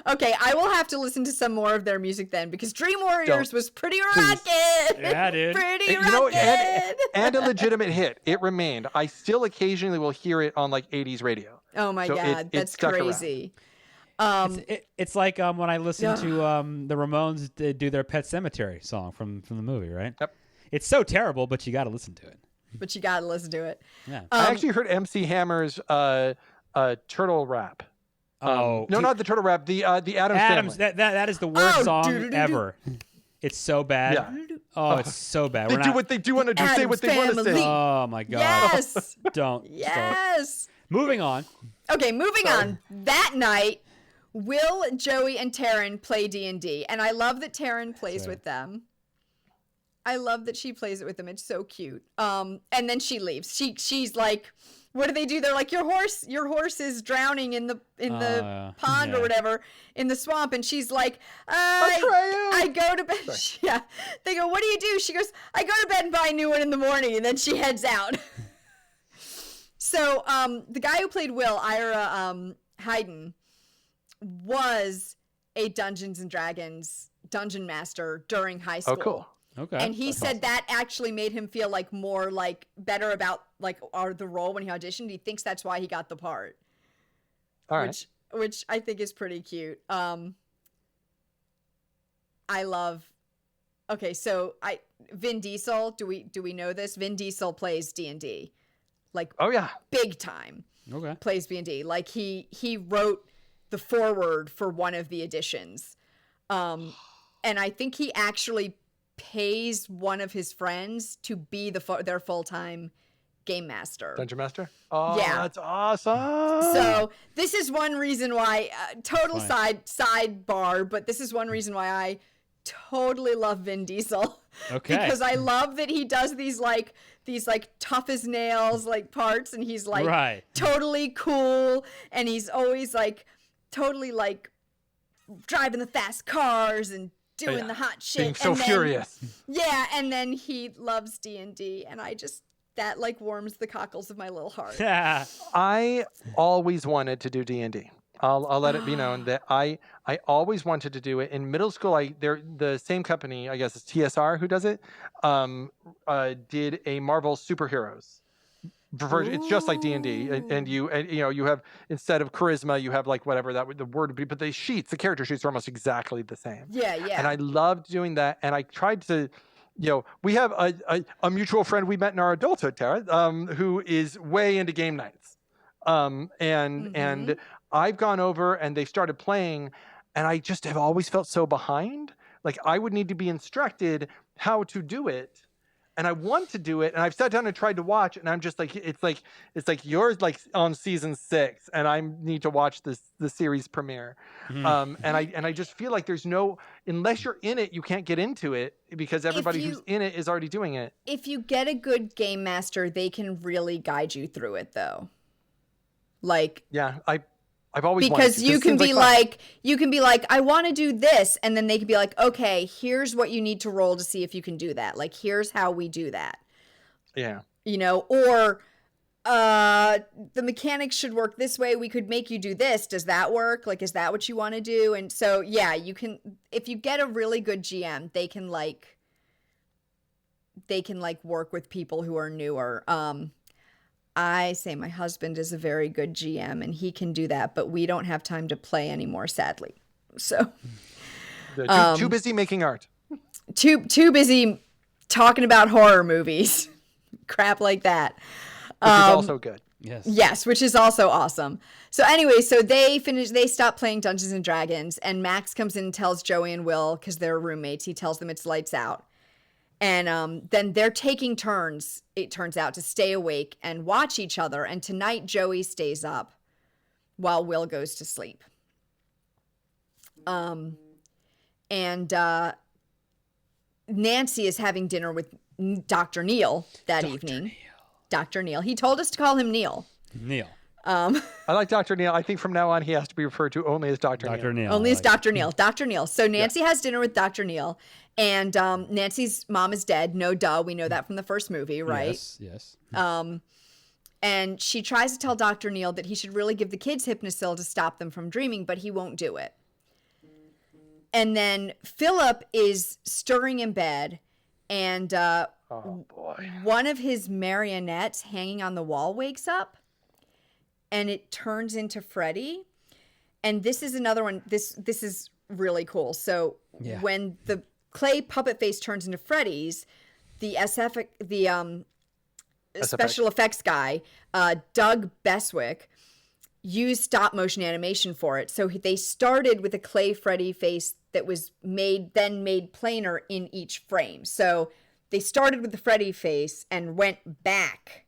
Okay, I will have to listen to some more of their music then because Dream Warriors was pretty rocket. Yeah, dude. Pretty rocket. And a legitimate hit. It remained. I still occasionally will hear it on like 80s radio. Oh my God, that's crazy. It's like when I listen to the Ramones do their Pet Sematary song from the movie, right? Yep. It's so terrible, but you got to listen to it. Yeah. I actually heard MC Hammer's turtle rap. Oh, no, not the Turtle Rap. The Adams Adams. Family. That is the worst song doo-doo-doo-doo. ever. It's so bad. Yeah. Oh, it's so bad. They do what they do want to do. Say Addams what they want to Family. say. Oh my god. Yes. Don't. Yes. Moving on. Okay, moving on. That night, Will, Joey, and Taryn play D&D, and I love that Taryn plays with them. I love that she plays it with them. It's so cute. And then she leaves. She's like, what do they do? They're like, your horse is drowning in the pond or whatever in the swamp, and she's like, I go to bed. Yeah. They go, what do you do? She goes, I go to bed and buy a new one in the morning, and then she heads out. So the guy who played Will, Ira Hayden, was a Dungeons and Dragons dungeon master during high school. Oh, cool. Okay. And he said that actually made him feel like more like better about like the role when he auditioned. He thinks that's why he got the part. All right. Which I think is pretty cute. I love. Okay, so Vin Diesel. Do we know this? Vin Diesel plays D&D, like Oh yeah. big time. Okay. Plays D&D. Like he wrote the foreword for one of the editions, and I think he actually pays one of his friends to be their full-time game master. Dungeon Master? Oh, Yeah. that's awesome. So this is one reason why, total sidebar, but this is one reason why I totally love Vin Diesel. Okay. Because I love that he does these tough as nails like parts, and he's like totally cool, and he's always like totally like driving the fast cars and doing the hot shit. Being so and then, furious. Yeah, and then he loves D&D, and I just, that like warms the cockles of my little heart. Yeah. I always wanted to do D&D. I'll let it be known that I always wanted to do it. In middle school, the same company, I guess it's TSR who does it, did a Marvel superheroes. It's just like D&D, and you have, instead of charisma, you have like whatever the word would be, but the character sheets are almost exactly the same. Yeah. And I loved doing that, and I tried to, we have a mutual friend we met in our adulthood, Tara, who is way into game nights, and I've gone over and they started playing, and I just have always felt so behind. Like I would need to be instructed how to do it. And I want to do it, and I've sat down and tried to watch, and I'm just like, it's like yours like on season 6, and I need to watch the series premiere, and I just feel like there's no, unless you're in it, you can't get into it because everybody who's in it is already doing it. If you get a good game master, they can really guide you through it, though. Like, yeah, I've always wanted because to, you can be like, I want to do this, and then they can be like, okay, here's what you need to roll to see if you can do that. Like, here's how we do that. Yeah. Or the mechanics should work this way. We could make you do this. Does that work? Like, is that what you want to do? And so, yeah, you can, if you get a really good GM, they can work with people who are newer. I say my husband is a very good GM, and he can do that, but we don't have time to play anymore, sadly. So too busy making art. Too busy talking about horror movies, crap like that. Which is also good. Yes, which is also awesome. So anyway, they stop playing Dungeons and Dragons, and Max comes in and tells Joey and Will, because they're roommates, he tells them it's lights out. And then they're taking turns, it turns out, to stay awake and watch each other. And tonight, Joey stays up while Will goes to sleep. And Nancy is having dinner with Dr. Neil that evening. Dr. Neil. He told us to call him Neil. Neil. I like Dr. Neil. I think from now on he has to be referred to only as Dr. Neil. Only as Dr. Neil. Dr. Neil. So Nancy has dinner with Dr. Neil, and Nancy's mom is dead. No duh. We know that from the first movie, right? Yes. And she tries to tell Dr. Neil that he should really give the kids Hypnosil to stop them from dreaming, but he won't do it. And then Philip is stirring in bed, and oh boy, one of his marionettes hanging on the wall wakes up. And it turns into Freddy. And this is another one. This is really cool. So when the clay puppet face turns into Freddy's, the special effects guy, Doug Beswick, use stop motion animation for it. So they started with a clay Freddy face that was made plainer in each frame. So they started with the Freddy face and went back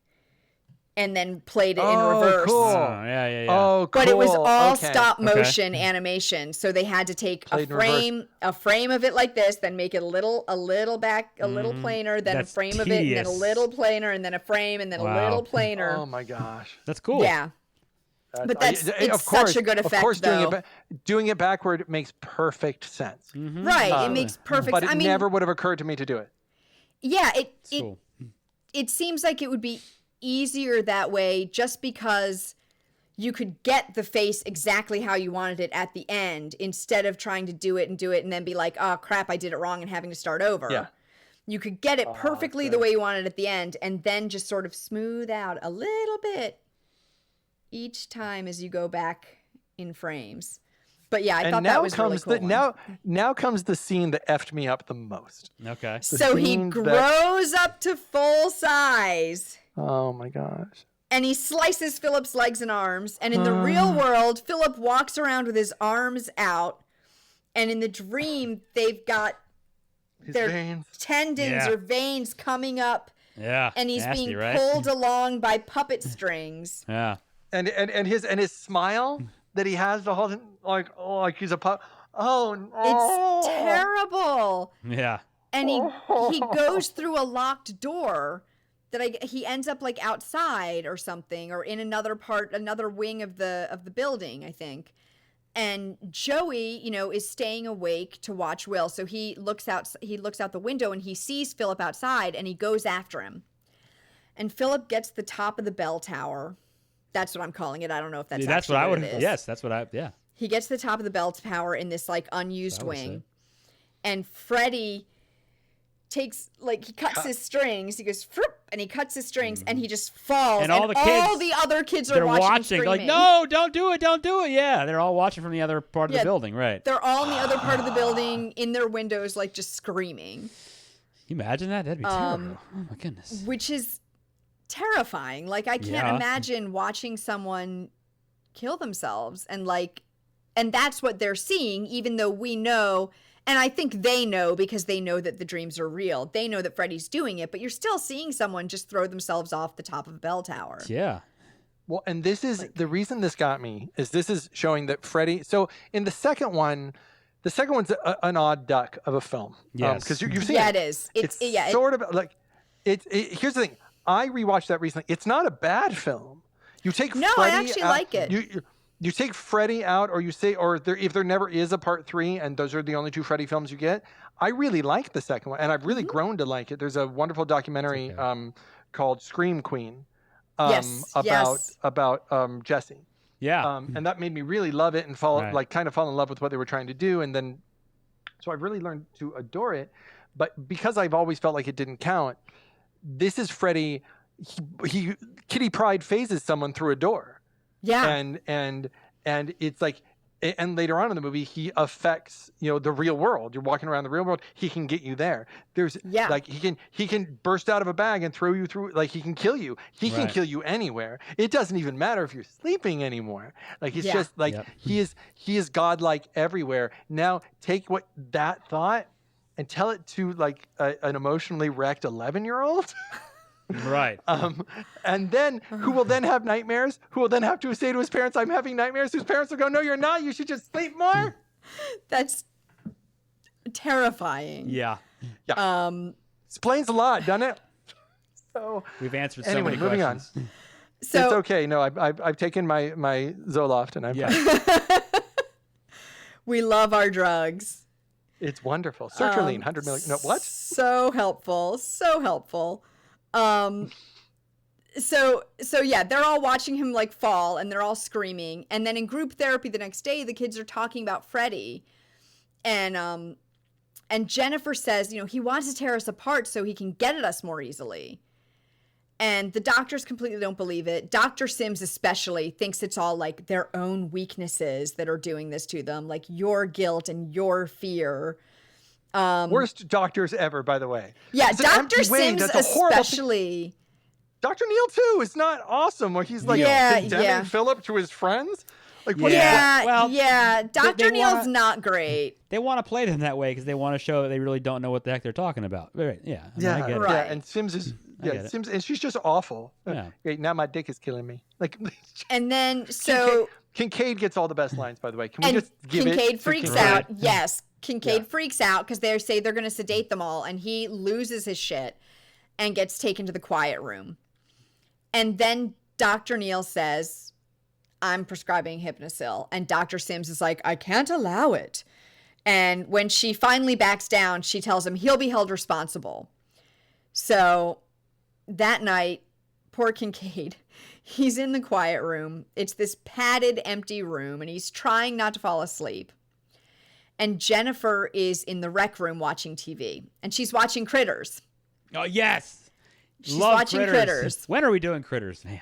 and then played it in reverse. Cool. Oh, yeah. Oh, cool. But it was all Okay. stop motion animation. So they had to take a frame of it like this, then make it a little back, a little plainer, then That's a frame of it, and then a little plainer, and then a frame, and then a little plainer. Oh my gosh. That's cool. Yeah. But it's such a good effect, of course, though. Doing it backward makes perfect sense. Right. It makes perfect But sense. it never would have occurred to me to do it. Yeah, Cool. it seems like it would be easier that way just because you could get the face exactly how you wanted it at the end instead of trying to do it and then be like, oh crap, I did it wrong and having to start over. Yeah. You could get it perfectly the way you wanted at the end and then just sort of smooth out a little bit each time as you go back in frames. But yeah, I thought that was really cool. Now comes the scene that effed me up the most. Okay. So he grows up to full size. Oh my gosh. And he slices Philip's legs and arms. And in the real world, Philip walks around with his arms out. And in the dream, they've got their veins. tendons or veins coming up. Yeah. And he's nasty, being right? pulled along by puppet strings. Yeah. And his smile that he has the whole thing, like he's a pup. Oh no. It's terrible. Yeah. And he goes through a locked door that he ends up like outside or something, or in another wing of the building, I think. And Joey, is staying awake to watch Will. So he looks out the window and he sees Philip outside and he goes after him. And Philip gets the top of the bell tower. That's what I'm calling it. I don't know if that's what I would. it is. Yes, that's what I. Yeah. He gets the top of the bell tower in this like unused wing, and Freddy takes he cuts his strings. He goes "Froop," and he cuts his strings, and he just falls. And all the other kids are watching like, no, don't do it. Yeah, they're all watching from the other part of the building, right? They're all in the other part of the building in their windows, like just screaming. Can you imagine that? That'd be terrible. Oh my goodness. Which is terrifying. Like I can't imagine watching someone kill themselves and that's what they're seeing, even though we know, and I think they know because they know that the dreams are real. They know that Freddy's doing it, but you're still seeing someone just throw themselves off the top of a bell tower. Yeah. Well, and this is the reason this got me is this is showing that Freddy. So in the second one's an odd duck of a film. Yes. Because you've seen it is. It's sort of like here's the thing. I rewatched that recently. It's not a bad film. You take Freddy I actually out, like it. You take Freddy out, or if there never is a part 3, and those are the only 2 Freddy films you get. I really like the second one, and I've really grown to like it. There's a wonderful documentary called Scream Queen about Jesse. Yeah. And that made me really love it and fall in love with what they were trying to do, and then so I really learned to adore it. But because I've always felt like it didn't count. This is Freddy. He Kitty Pryde phases someone through a door. Yeah. And it's like, and later on in the movie, he affects the real world. You're walking around the real world. He can get you there. There's like he can burst out of a bag and throw you through. Like he can kill you. He can kill you anywhere. It doesn't even matter if you're sleeping anymore. Like he's just like he is godlike everywhere. Now take that thought and tell it to like an emotionally wrecked 11-year-old. Right. And then who will then have nightmares? Who will then have to say to his parents, I'm having nightmares? Whose parents will go, no, you're not. You should just sleep more. That's terrifying. Yeah. Explains a lot, doesn't it? So we've answered so many moving questions. On. So it's okay. No, I've taken my Zoloft and I've we love our drugs. It's wonderful. Sertraline, 100 million. No, what? So helpful. So helpful. So yeah, they're all watching him like fall and they're all screaming. And then in group therapy the next day, the kids are talking about Freddy. And Jennifer says, he wants to tear us apart so he can get at us more easily. And the doctors completely don't believe it. Dr. Sims especially thinks it's all like their own weaknesses that are doing this to them, like your guilt and your fear. Worst doctors ever, by the way. Yeah, Dr. Sims especially. Dr. Neil too is not awesome. Where he's like condemning Philip to his friends. Like, what Dr. Neil's not great. They want to play them that way because they want to show that they really don't know what the heck they're talking about. Right. Yeah. I mean, I get it. Yeah. And Sims is Sims, and she's just awful. Yeah. Now my dick is killing me. Like, and then so Kincaid gets all the best lines, by the way. Can we just give Kincaid it freaks out. Yes, Kincaid freaks out because they say they're going to sedate them all, and he loses his shit and gets taken to the quiet room. And then Dr. Neil says, I'm prescribing Hypnosil. And Dr. Sims is like, I can't allow it. And when she finally backs down, she tells him he'll be held responsible. So that night, poor Kincaid, he's in the quiet room. It's this padded, empty room, and he's trying not to fall asleep. And Jennifer is in the rec room watching TV, and she's watching Critters. Oh, yes. She's watching Critters. When are we doing Critters, man?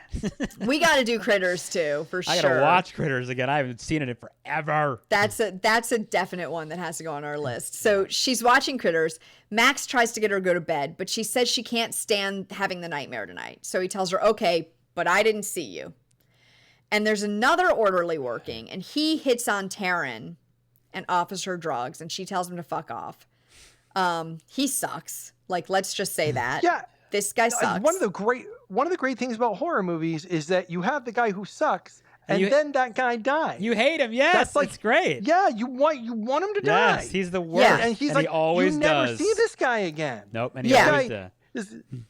We got to do Critters too, for sure. I got to watch Critters again. I haven't seen it in forever. That's a definite one that has to go on our list. So she's watching Critters. Max tries to get her to go to bed, but she says she can't stand having the nightmare tonight. So he tells her, okay, but I didn't see you. And there's another orderly working, and he hits on Taryn and offers her drugs, and she tells him to fuck off. He sucks. Like, let's just say that. Yeah. This guy sucks. One of the great things about horror movies is that you have the guy who sucks, and then that guy dies. You hate him, yes. That's like, it's great. Yeah, you want him to die. Yes, he's the worst. Yeah. And he's and like, he always you does. never see this guy again. Nope, and he always does.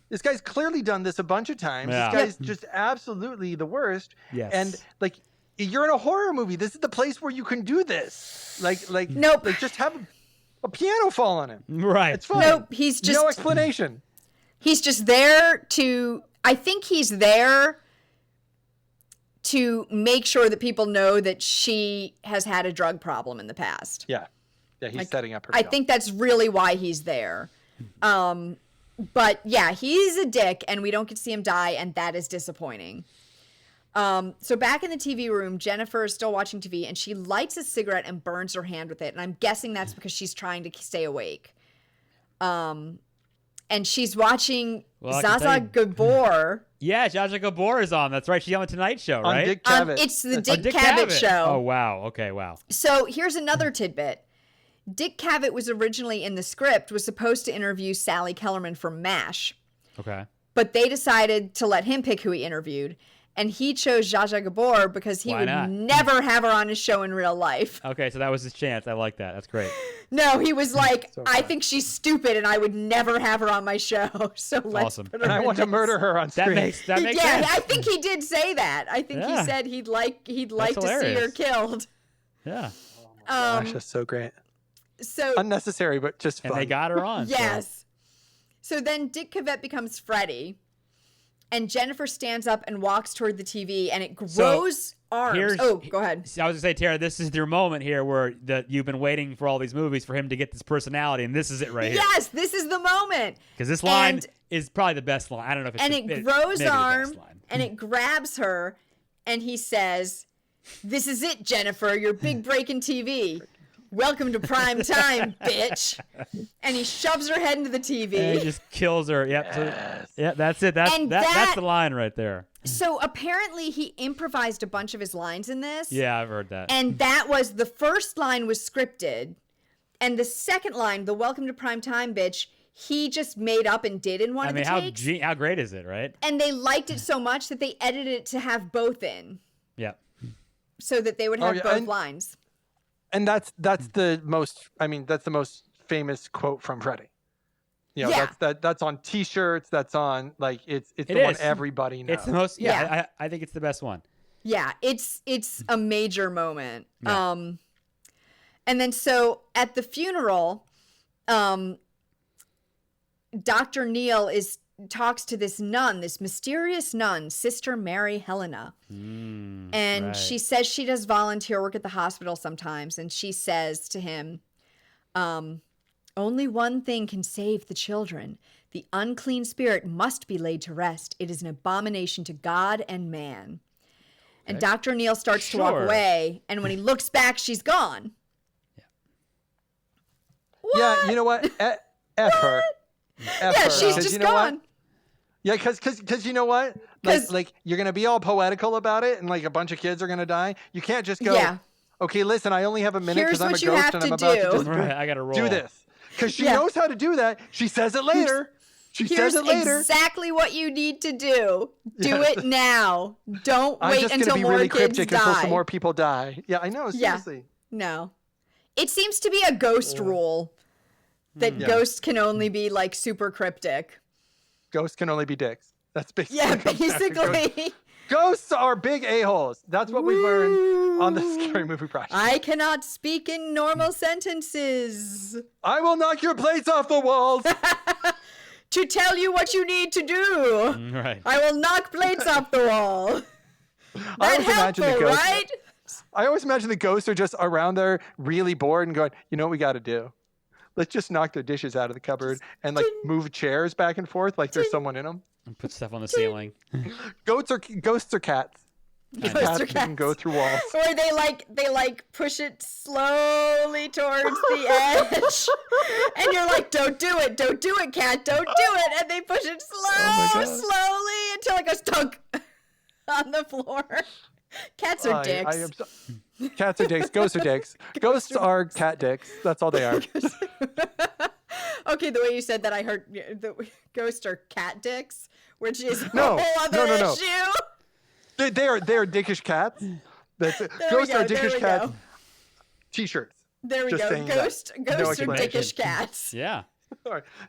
This guy's clearly done this a bunch of times. Yeah. This guy's just absolutely the worst. Yes. And like, you're in a horror movie. This is the place where you can do this. Like nope. Like, just have a piano fall on him. Right. It's fine. Nope. He's just no explanation. He's just there to, I think he's there to make sure that people know that she has had a drug problem in the past. Yeah. Yeah, he's setting up her. I think that's really why he's there. But yeah, he's a dick and we don't get to see him die, and that is disappointing. So back in the TV room, Jennifer is still watching TV, and she lights a cigarette and burns her hand with it. And I'm guessing that's because she's trying to stay awake. And she's watching Zaza Gabor. Yeah, Zaza Gabor is on. That's right. She's on the Tonight Show, right? On Dick Cavett. It's the Dick Cavett show. Oh, wow. Okay, wow. So here's another tidbit. Dick Cavett was originally in the script, was supposed to interview Sally Kellerman from MASH. Okay. But they decided to let him pick who he interviewed. And he chose Zsa Zsa Gabor because he would never have her on his show in real life. Okay, so that was his chance. I like that. That's great. No, he was like, I think she's stupid and I would never have her on my show. So let's put her and I want to murder her on screen. That makes sense. Yeah, I think he did say that. I think he said he'd like to see her killed. Yeah. Oh my gosh, that's so great. So unnecessary, but just fun. And they got her on. Yes. So then Dick Cavett becomes Freddy. And Jennifer stands up and walks toward the TV, and it grows arms. Oh, go ahead. I was going to say, Tara, this is your moment here where you've been waiting for all these movies for him to get this personality, and this is it right here. Yes, this is the moment. Because this line is probably the best line. I don't know if it's it grows arm, and it grabs her, and he says, "This is it, Jennifer, your big break in TV. Welcome to prime time, bitch." And he shoves her head into the TV. And he just kills her. Yep. Yes. So, yeah, that's it. That's the line right there. So apparently he improvised a bunch of his lines in this. Yeah, I've heard that. And that was, the first line was scripted. And the second line, the welcome to prime time, bitch, he just made up and did in one of the takes. How great is it, right? And they liked it so much that they edited it to have both in. Yeah. So that they would have both lines. And that's the most famous quote from Freddy. You know, that's on T-shirts. That's on it's the one everybody knows. It's the most. Yeah. I think it's the best one. Yeah, it's a major moment. Yeah. And then so at the funeral, Dr. Neil talks to this nun, this mysterious nun, Sister Mary Helena. And she says she does volunteer work at the hospital sometimes. And she says to him, only one thing can save the children. The unclean spirit must be laid to rest. It is an abomination to God and man. Okay. And Dr. Neil starts to walk away. And when he looks back, she's gone. Yeah, you know what? F her. Yeah, she's just gone. Yeah, because you know what? Like you're gonna be all poetical about it, and like a bunch of kids are gonna die. You can't just go. Yeah. Okay, listen. I only have a minute Here's because I'm a what you ghost have and to I'm about to do. just Right, I gotta roll. do this because she Yeah. knows how to do that. She says it later. She Here's says it later. exactly what you need to do. Do Yes. it now. Don't I'm wait just until gonna be more really kids cryptic die. until some more people die. Yeah, I know. Yeah. Seriously. No. It seems to be a ghost rule that Yeah. ghosts can only be like super cryptic. Ghosts can only be dicks. That's basically. Yeah, what it comes down to. basically. Ghosts are big a-holes. That's what we've learned on the Scary Movie Project. I cannot speak in normal sentences I will knock your plates off the walls. to tell you what you need to do. Right. I will knock plates off the wall. I That always imagine the helpful, ghosts. right? I always imagine the ghosts are just around there, really bored, and going, "You know what we got to do? Let's just knock their dishes out of the cupboard and like move chairs back and forth, like there's someone in them." And put stuff on the ceiling. Ghosts are cats. Ghosts Cats are that can go cats. through walls. Or they like push it slowly towards the edge. And you're like, don't do it, cat, don't do it. And they push it my God. slowly until it goes tunk on the floor. Cats are dicks. Cats are dicks. Ghosts are dicks. Ghosts are cat dicks. That's all they are. Okay, the way you said that, I heard the ghosts are cat dicks, which is a No, whole other no. issue. They are dickish cats. That's it. There Ghosts we are go, there dickish we cats. go. T-shirts. There we Just go. saying that. Ghosts No are explanation. dickish cats. Yeah.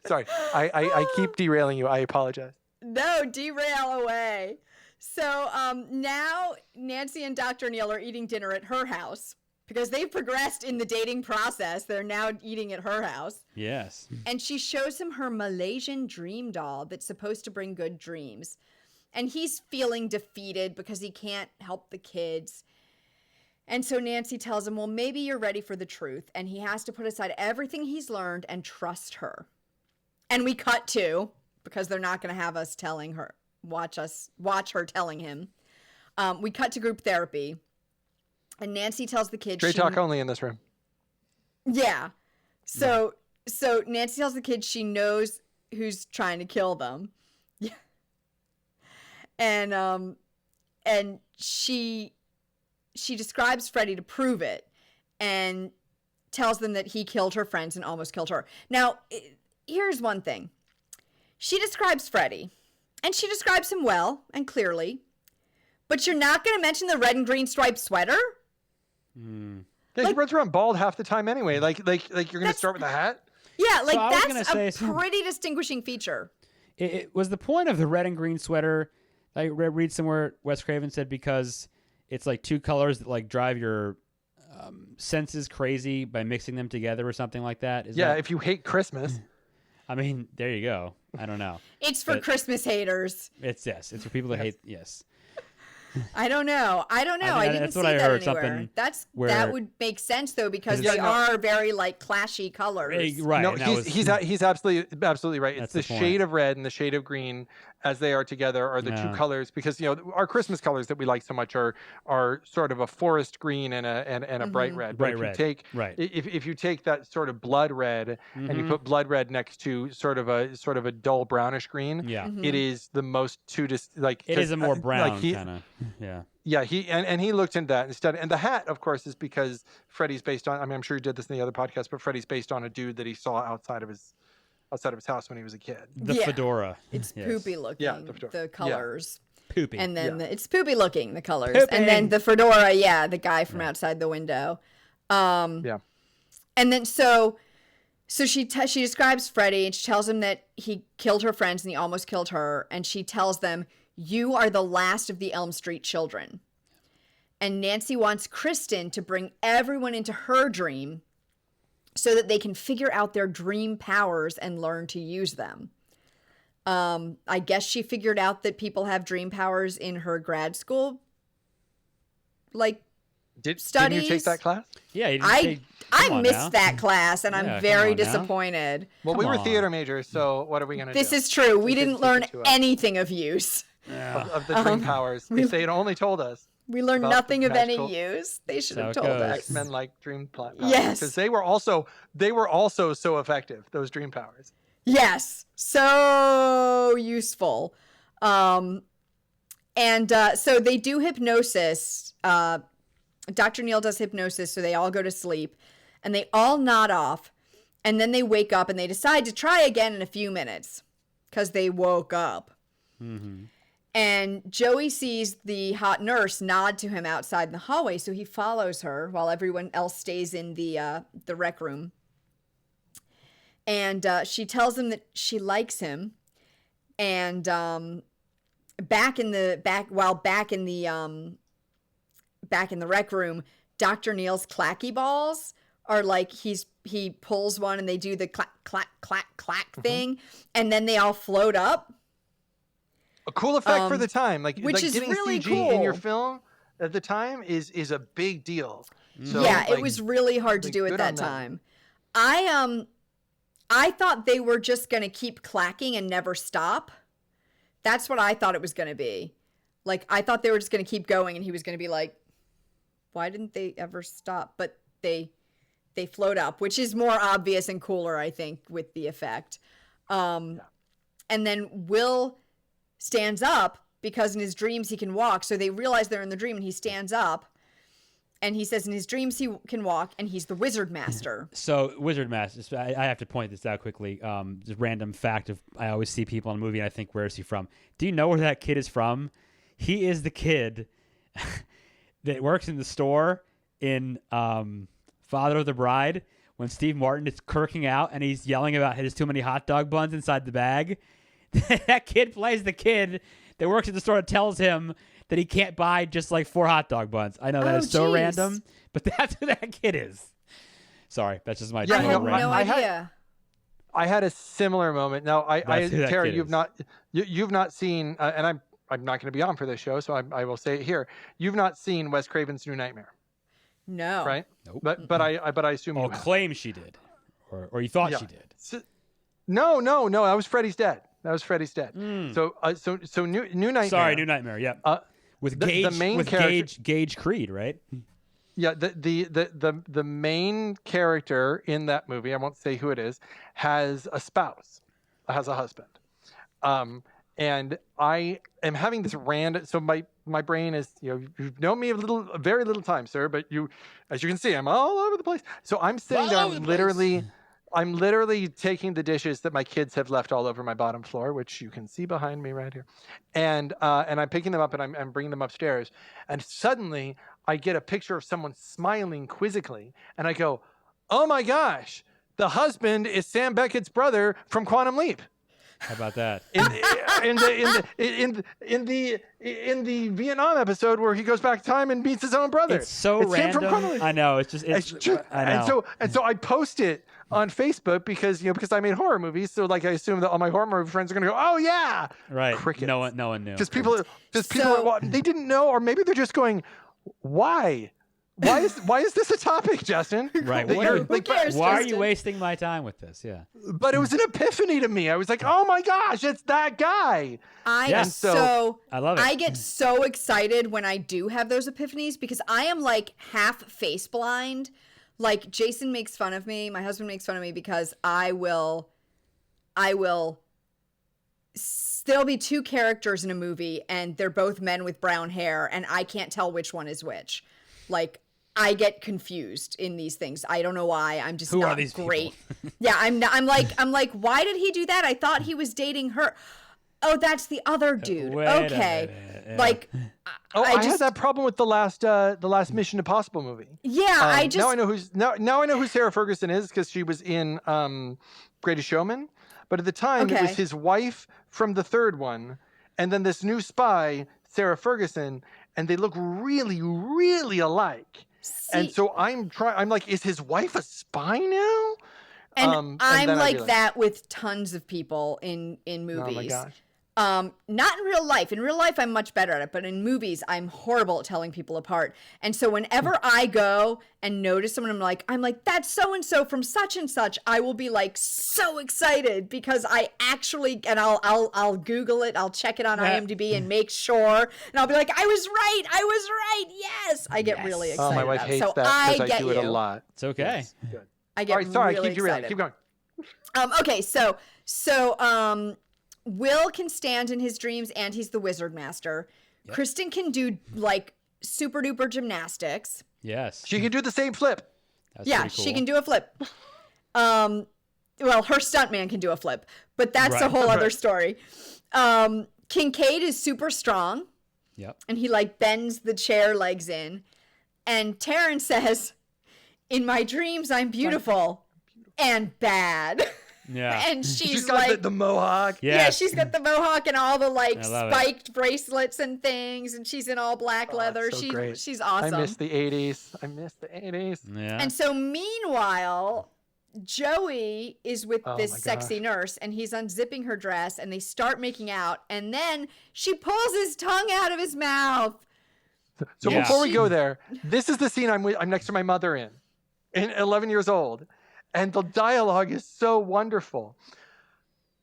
Sorry. I keep derailing you. I apologize. No, derail away. So now Nancy and Dr. Neil are eating dinner at her house because they've progressed in the dating process. They're now eating at her house. Yes. And she shows him her Malaysian dream doll that's supposed to bring good dreams. And he's feeling defeated because he can't help the kids. And so Nancy tells him, well, maybe you're ready for the truth. And he has to put aside everything he's learned and trust her. And we cut to, because they're not going to have us telling her, watch her telling him. We cut to group therapy. And Nancy tells the kids. Straight talk only in this room. Yeah. So Nancy tells the kids she knows who's trying to kill them. Yeah. And she describes Freddy to prove it and tells them that he killed her friends and almost killed her. Now, here's one thing. She describes Freddy, and she describes him well and clearly, but you're not going to mention the red and green striped sweater? Yeah, he runs around bald half the time anyway. Like you're going to start with a hat? Yeah, like I was gonna that's say a pretty distinguishing feature. It was the point of the red and green sweater. I read somewhere Wes Craven said because it's like two colors that like drive your senses crazy by mixing them together or something like that. Is Yeah, that... if you hate Christmas. I mean, there you go. I don't know. It's for Christmas haters. It's for people that hate. Yes. I don't know. I didn't that's see what I that heard, anywhere. something That where- would make sense though because Yeah, they no. are very like clashy colors. Right. No, and that he's absolutely right. It's That's the the shade point. of red and the shade of green as they are together are the two Yeah. colors because our Christmas colors that we like so much are sort of a forest green and a bright red. But Bright red. Right. If you take that sort of blood red and you put blood red next to sort of a dull brownish green, Yeah. Mm-hmm. it is the most It is a more brown like kind of. Yeah. Yeah, he looked into that instead. And the hat, of course, is because Freddy's based on. I mean, I'm sure he did this in the other podcast, but Freddy's based on a dude that he saw outside of his house when he was a kid. The Yeah. fedora. It's Yes. poopy looking. Yeah, the fedora. The colors. Poopy. And then Yeah. it's poopy looking, the colors. Pooping. And then the fedora, yeah, the guy from outside the window. Yeah. And then so she describes Freddy and she tells him that he killed her friends and he almost killed her. And she tells them, you are the last of the Elm Street children. And Nancy wants Kristen to bring everyone into her dream so that they can figure out their dream powers and learn to use them. I guess she figured out that people have dream powers in her grad school. Like, Didn't studies. you take that class? Yeah. You didn't I say- come on missed now. that class and Yeah, I'm come very on now. disappointed. Well, Come we were on. theater majors, so what are we going to do? This is true. We They didn't teach learn it to us. anything of use. Yeah. of the dream powers. If they had only told us. We learned About the nothing of any magical- use. They should So have it told goes. us. X-Men like dream powers. Yes. Because they were also so effective, those dream powers. Yes. So so useful. So they do hypnosis. Dr. Neal does hypnosis, so they all go to sleep, and they all nod off, and then they wake up, and they decide to try again in a few minutes, because they woke up. Mm-hmm. And Joey sees the hot nurse nod to him outside in the hallway, so he follows her while everyone else stays in the rec room. And she tells him that she likes him, and back in the rec room, Dr. Neal's clacky balls are like, he pulls one and they do the clack, clack, clack, clack thing. And then they all float up. A cool effect for the time. Which is getting really CG cool. in your film at the time is a big deal. So, yeah, it was really hard to do at that time. I thought they were just going to keep clacking and never stop. That's what I thought it was going to be. Like, I thought they were just going to keep going, and he was going to be like, why didn't they ever stop? But they float up, which is more obvious and cooler, I think, with the effect. And then Will stands up because in his dreams he can walk. So they realize they're in the dream, and he stands up. And he says in his dreams he can walk, and he's the Wizard Master. So Wizard Master, I have to point this out quickly. Just random fact of I always see people in a movie and I think, where is he from? Do you know where that kid is from? He is the kid that works in the store in Father of the Bride when Steve Martin is kirking out and he's yelling about there's too many hot dog buns inside the bag. That kid plays the kid that works at the store and tells him that he can't buy just like 4 hot dog buns. I know that is so random, but that's who that kid is. Sorry, that's just my I had no idea. I had a similar moment. Now, Tara, you've not seen, and I'm not going to be on for this show, so I will say it here. You've not seen Wes Craven's New Nightmare, no? Right? Nope. But I assume you claim she did, or you thought she did. No. That was Freddy's Dead. So New Nightmare. Sorry, New Nightmare. Yeah. With Gage, the main with character, Gage Creed, right? Yeah, the main character in that movie, I won't say who it is, has a spouse, has a husband, and I am having this random. So my brain is, you've known me a very little time, sir, but as you can see, I'm all over the place. So I'm sitting there, I'm literally taking the dishes that my kids have left all over my bottom floor, which you can see behind me right here. And I'm picking them up and I'm bringing them upstairs. And suddenly I get a picture of someone smiling quizzically. And I go, oh my gosh, the husband is Sam Beckett's brother from Quantum Leap. How about that? In the Vietnam episode where he goes back in time and meets his own brother. It's so random. Him from Quantum Leap. I know. I know. And so I post it on Facebook because I made horror movies, so I assume that all my horror movie friends are gonna go, oh yeah, right. Crickets. No one knew. Because people they didn't know, or maybe they're just going, why is this a topic, Justin? Right. Who cares, why are you wasting my time with this? Yeah. But it was an epiphany to me. I was like, oh my gosh, it's that guy. I love it. I get so excited when I do have those epiphanies because I am like half face blind. Like Jason makes fun of me. My husband makes fun of me because there'll be 2 characters in a movie and they're both men with brown hair and I can't tell which one is which. Like, I get confused in these things. I don't know why. I'm just not great. Yeah, I'm like, why did he do that? I thought he was dating her. Oh, that's the other dude. Okay. Yeah. Like, I had that problem with the last Mission Impossible movie. Yeah, now I know who Sarah Ferguson is because she was in Greatest Showman, but at the time it was his wife from the third one, and then this new spy, Sarah Ferguson, and they look really, really alike. And so I'm like, is his wife a spy now? And I'm like that with tons of people in movies. Oh my gosh. Not in real life. In real life, I'm much better at it, but in movies, I'm horrible at telling people apart. And so whenever I go and notice someone, I'm like, that's so-and-so from such and such, I will be like so excited because I actually, and I'll Google it, I'll check it on IMDb and make sure, and I'll be like, I was right, yes! I get really excited. Oh, my wife hates that because I do it a lot. It's okay. Yes, good. I get All right, sorry, really keep you real. excited. Keep going. Okay, so Will can stand in his dreams, and he's the wizard master. Yep. Kristen can do like super duper gymnastics. Yes. She can do the same flip. That's pretty cool. She can do a flip. Well, her stuntman can do a flip, but that's a whole other story. Kincaid is super strong. Yep. And he like bends the chair legs in. And Taryn says, "In my dreams, I'm beautiful and bad." Yeah. And she's got like the mohawk. Yeah, she's got the mohawk and all the like spiked bracelets and things, and she's in all black leather. So she's awesome. I miss the 80s. Yeah. And so meanwhile, Joey is with this sexy nurse, and he's unzipping her dress, and they start making out, and then she pulls his tongue out of his mouth. So before we go there, this is the scene I'm next to my mother in 11 years old. And the dialogue is so wonderful.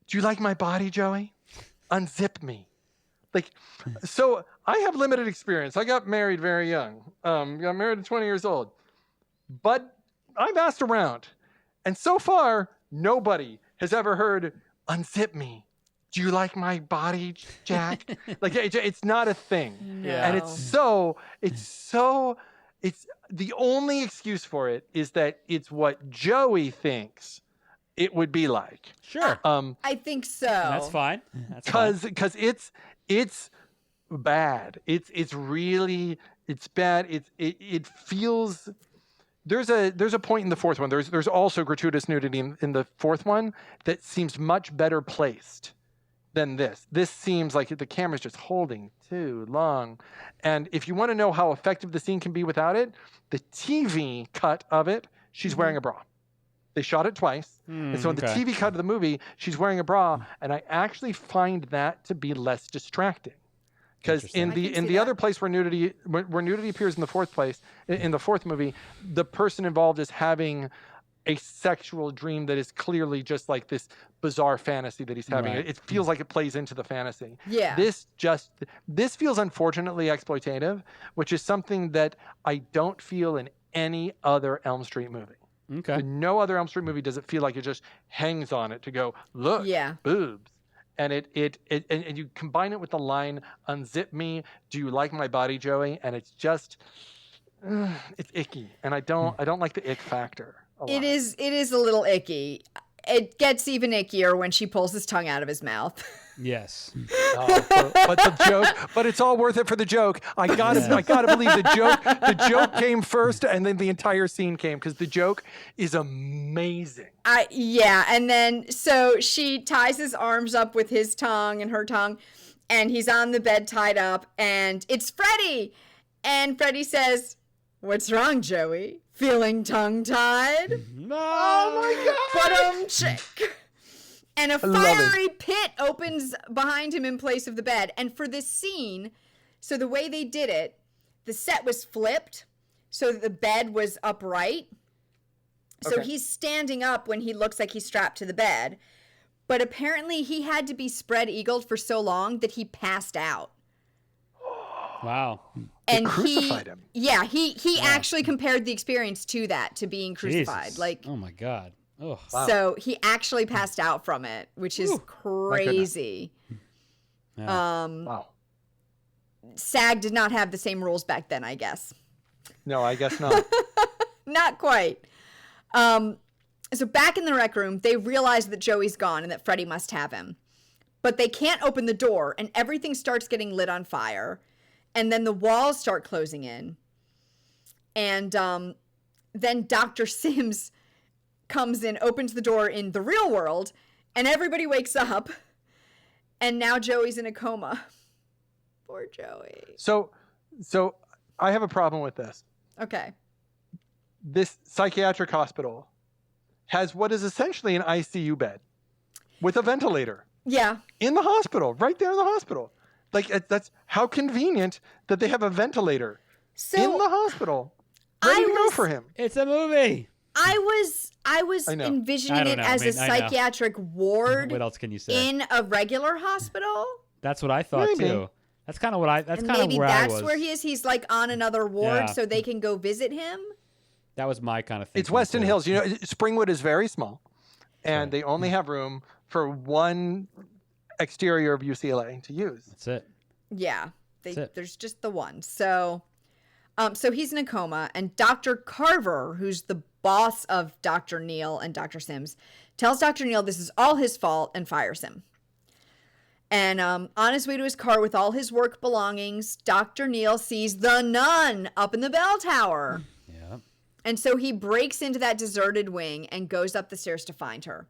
"Do you like my body, Joey? Unzip me." Like, so I have limited experience. I got married very young. Got married at 20 years old. But I've asked around. And so far, nobody has ever heard, "Unzip me. Do you like my body, Jack?" Like, it's not a thing. No. And it's the only excuse for it is that it's what Joey thinks it would be like. Sure. I think so. That's fine. Because it's bad. It's bad. It feels. There's a point in the fourth one. There's also gratuitous nudity in the fourth one that seems much better placed than this. This seems like the camera's just holding too long. And if you want to know how effective the scene can be without it, the TV cut of it, she's wearing a bra. They shot it twice. And so in the TV cut of the movie, she's wearing a bra. And I actually find that to be less distracting. Because in the other place where nudity appears in the fourth movie, the person involved is having a sexual dream that is clearly just like this bizarre fantasy that he's having. Right. It feels like it plays into the fantasy. Yeah. This feels unfortunately exploitative, which is something that I don't feel in any other Elm Street movie. Okay. In no other Elm Street movie does it feel like it just hangs on it to go, "Look, boobs." And and you combine it with the line, "Unzip me, do you like my body, Joey?" And it's just it's icky. And I don't like the ick factor. It is a little icky. It gets even ickier when she pulls his tongue out of his mouth. Yes. But the joke, but it's all worth it for the joke. I gotta believe the joke came first, and then the entire scene came, because the joke is amazing. And then so she ties his arms up with his tongue and her tongue, and he's on the bed tied up, and it's Freddy, and Freddy says, "What's wrong, Joey? Feeling tongue-tied?" No. Oh my God! Chick. And a fiery pit opens behind him in place of the bed. And for this scene, so the way they did it, the set was flipped so that the bed was upright. So he's standing up when he looks like he's strapped to the bed. But apparently he had to be spread-eagled for so long that he passed out. Wow. And crucified him. Yeah, he actually compared the experience to that, to being crucified. Jesus. Like, oh my God. Oh. Wow. So he actually passed out from it, which is crazy. Yeah. Wow. SAG did not have the same rules back then, I guess. No, I guess not. Not quite. So back in the rec room, they realize that Joey's gone and that Freddy must have him. But they can't open the door, and everything starts getting lit on fire. And then the walls start closing in. And then Dr. Sims comes in, opens the door in the real world, and everybody wakes up. And now Joey's in a coma. Poor Joey. So I have a problem with this. Okay. This psychiatric hospital has what is essentially an ICU bed with a ventilator. Yeah. In the hospital, right there in the hospital. Like, that's how convenient that they have a ventilator in the hospital ready to go for him. It's a movie. I was envisioning it as a psychiatric ward. What else can you say? In a regular hospital. That's what I thought too. That's kind of what I. That's kind of where I was. Maybe that's where he is. He's like on another ward, so they can go visit him. That was my kind of thing. It's Weston Hills. Springwood is very small, and they only have room for one exterior of UCLA to use. That's it. Yeah, That's it. there's just the one. So he's in a coma, and Dr. Carver, who's the boss of Dr. Neal and Dr. Sims, tells Dr. Neal this is all his fault and fires him. And on his way to his car with all his work belongings, Dr. Neal sees the nun up in the bell tower. Yeah. And so he breaks into that deserted wing and goes up the stairs to find her.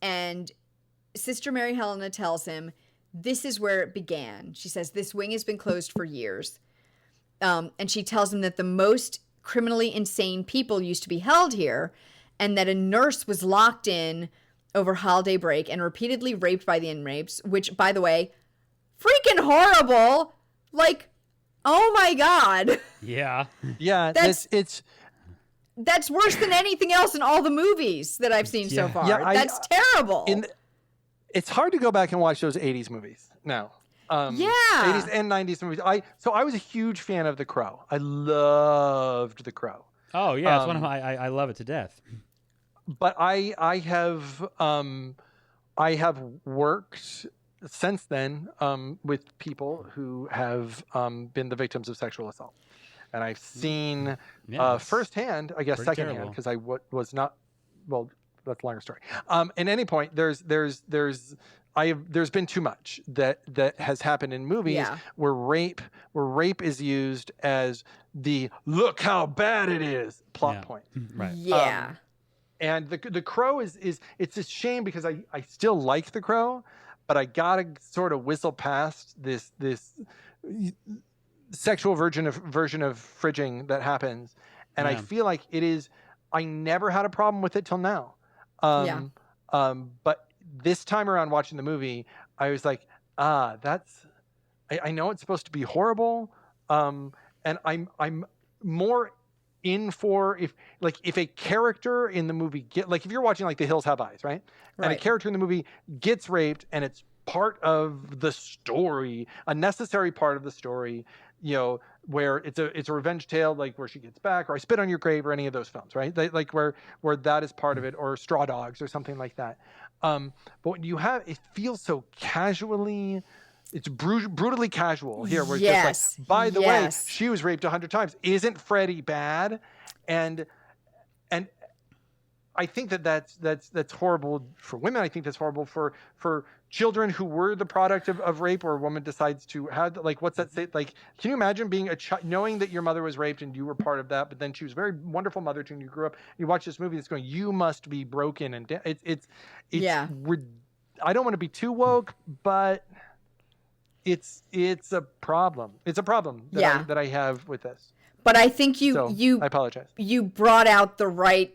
And Sister Mary Helena tells him, this is where it began. She says, this wing has been closed for years. And she tells him that the most criminally insane people used to be held here, and that a nurse was locked in over holiday break and repeatedly raped by the inmates, which, by the way, freaking horrible. Like, oh my God. Yeah. Yeah, That's- it's worse than anything else in all the movies that I've seen so far. Yeah, That's terrible. it's hard to go back and watch those 80s movies now. Yeah. 80s and 90s movies. I was a huge fan of The Crow. I loved The Crow. Oh yeah, it's one of my. I love it to death. But I have worked since then with people who have been the victims of sexual assault, and I've seen firsthand, I guess pretty secondhand, terrible. because I was not. Well, that's a longer story. At any point, there's been too much that has happened in movies where rape is used as the look how bad it is plot point. Right. Yeah. And the Crow is it's a shame because I still like The Crow, but I gotta sort of whistle past this sexual version of fridging that happens, and I feel like it is. I never had a problem with it till now. But this time around watching the movie, I was like, that's. I know it's supposed to be horrible, and I'm more in for if a character in the movie if you're watching like The Hills Have Eyes, right? And a character in the movie gets raped and it's part of the story, a necessary part of the story, where it's a revenge tale, like where she gets back, or I Spit on Your Grave, or any of those films, right? Like where that is part of it, or Straw Dogs or something like that. But when you have, it feels so casually. It's brutally casual here. Where it's just like, by the way, she was raped 100 times. Isn't Freddy bad? And I think that's horrible for women. I think that's horrible for children who were the product of rape, or a woman decides to have, what's that say? Like, can you imagine being a child, knowing that your mother was raped and you were part of that, but then she was a very wonderful mother to you and you grew up, you watch this movie that's going, you must be broken. And it's I don't want to be too woke, but it's a problem. It's a problem that I have with this. But I think I apologize. You brought out the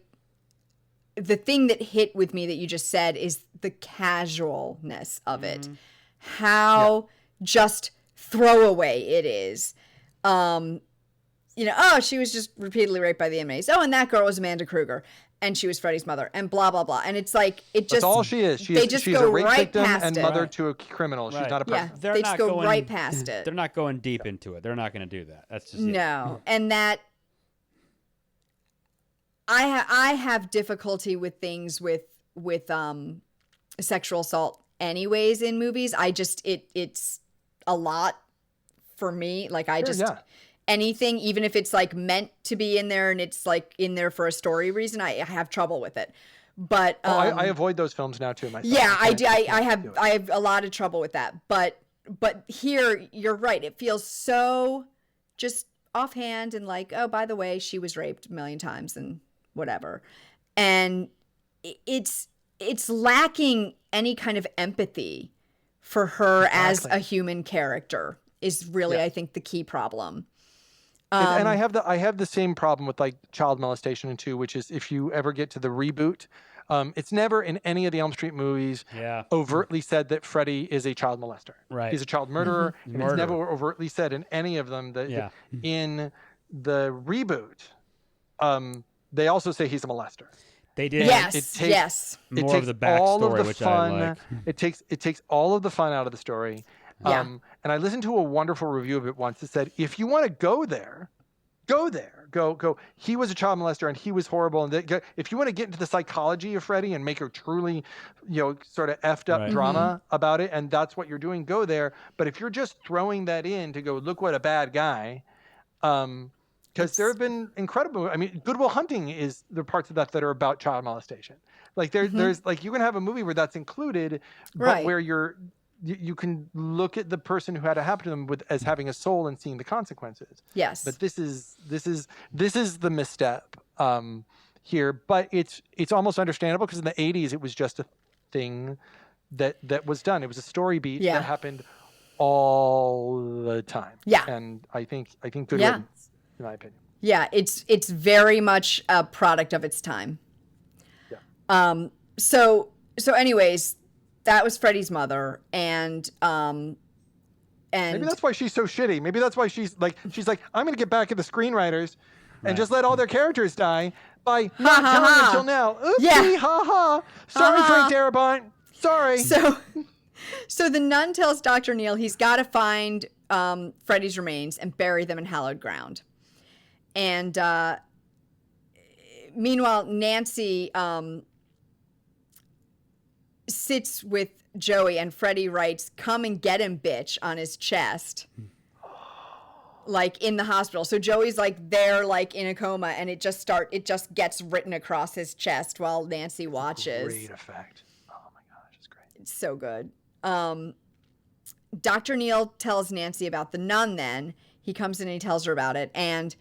thing that hit with me that you just said is the casualness of it. How just throwaway it is. She was just repeatedly raped by the inmates. Oh, and that girl was Amanda Krueger, and she was Freddy's mother, and blah, blah, blah. And it's like, that's all she is. She's a rape victim and mother to a criminal. She's not a person. Yeah, they just go right past it. They're not going deep into it. They're not going to do that. That's just no. And that I have difficulty with things with sexual assault anyways in movies. It's a lot for me. Like anything, even if it's like meant to be in there and it's like in there for a story reason, I have trouble with it. But I avoid those films now too myself. Yeah, I have a lot of trouble with that. But here you're right. It feels so just offhand and like, oh, by the way, she was raped a million times and whatever. And it's lacking any kind of empathy for her as a human character is really, I think, the key problem. And I have the same problem with like child molestation too, which is if you ever get to the reboot, it's never in any of the Elm Street movies overtly said that Freddy is a child molester. Right. He's a child murderer. And it's never overtly said in any of them that in the reboot, they also say he's a molester. They did. Yes. More of the backstory, which I like. It takes all of the fun out of the story. And I listened to a wonderful review of it once that said, if you want to go there, go there. Go. He was a child molester and he was horrible. And if you want to get into the psychology of Freddy and make a truly, sort of effed up drama about it, and that's what you're doing, go there. But if you're just throwing that in to go, look what a bad guy, because there have been incredible. I mean, Good Will Hunting is the parts of that are about child molestation. Like there's like you can have a movie where that's included, but where you can look at the person who had it happen to them as having a soul and seeing the consequences. Yes. But this is the misstep here. But it's almost understandable because in the 80s it was just a thing that was done. It was a story beat that happened all the time. Yeah. And I think good riddance, in my opinion. Yeah, it's very much a product of its time. Yeah. So anyways, that was Freddy's mother, and maybe that's why she's so shitty. Maybe that's why she's like, I'm going to get back at the screenwriters and just let all their characters die by not telling until now. Oopsie, ha. Sorry, Frank Darabont. Sorry. So the nun tells Dr. Neil he's got to find Freddy's remains and bury them in hallowed ground. And meanwhile, Nancy sits with Joey, and Freddy writes, "Come and get him, bitch," on his chest, like in the hospital. So Joey's like there, like in a coma, and it just gets written across his chest while Nancy watches. Great effect. Oh my gosh, it's great. It's so good. Dr. Neil tells Nancy about the nun. Then he comes in and he tells her about it, and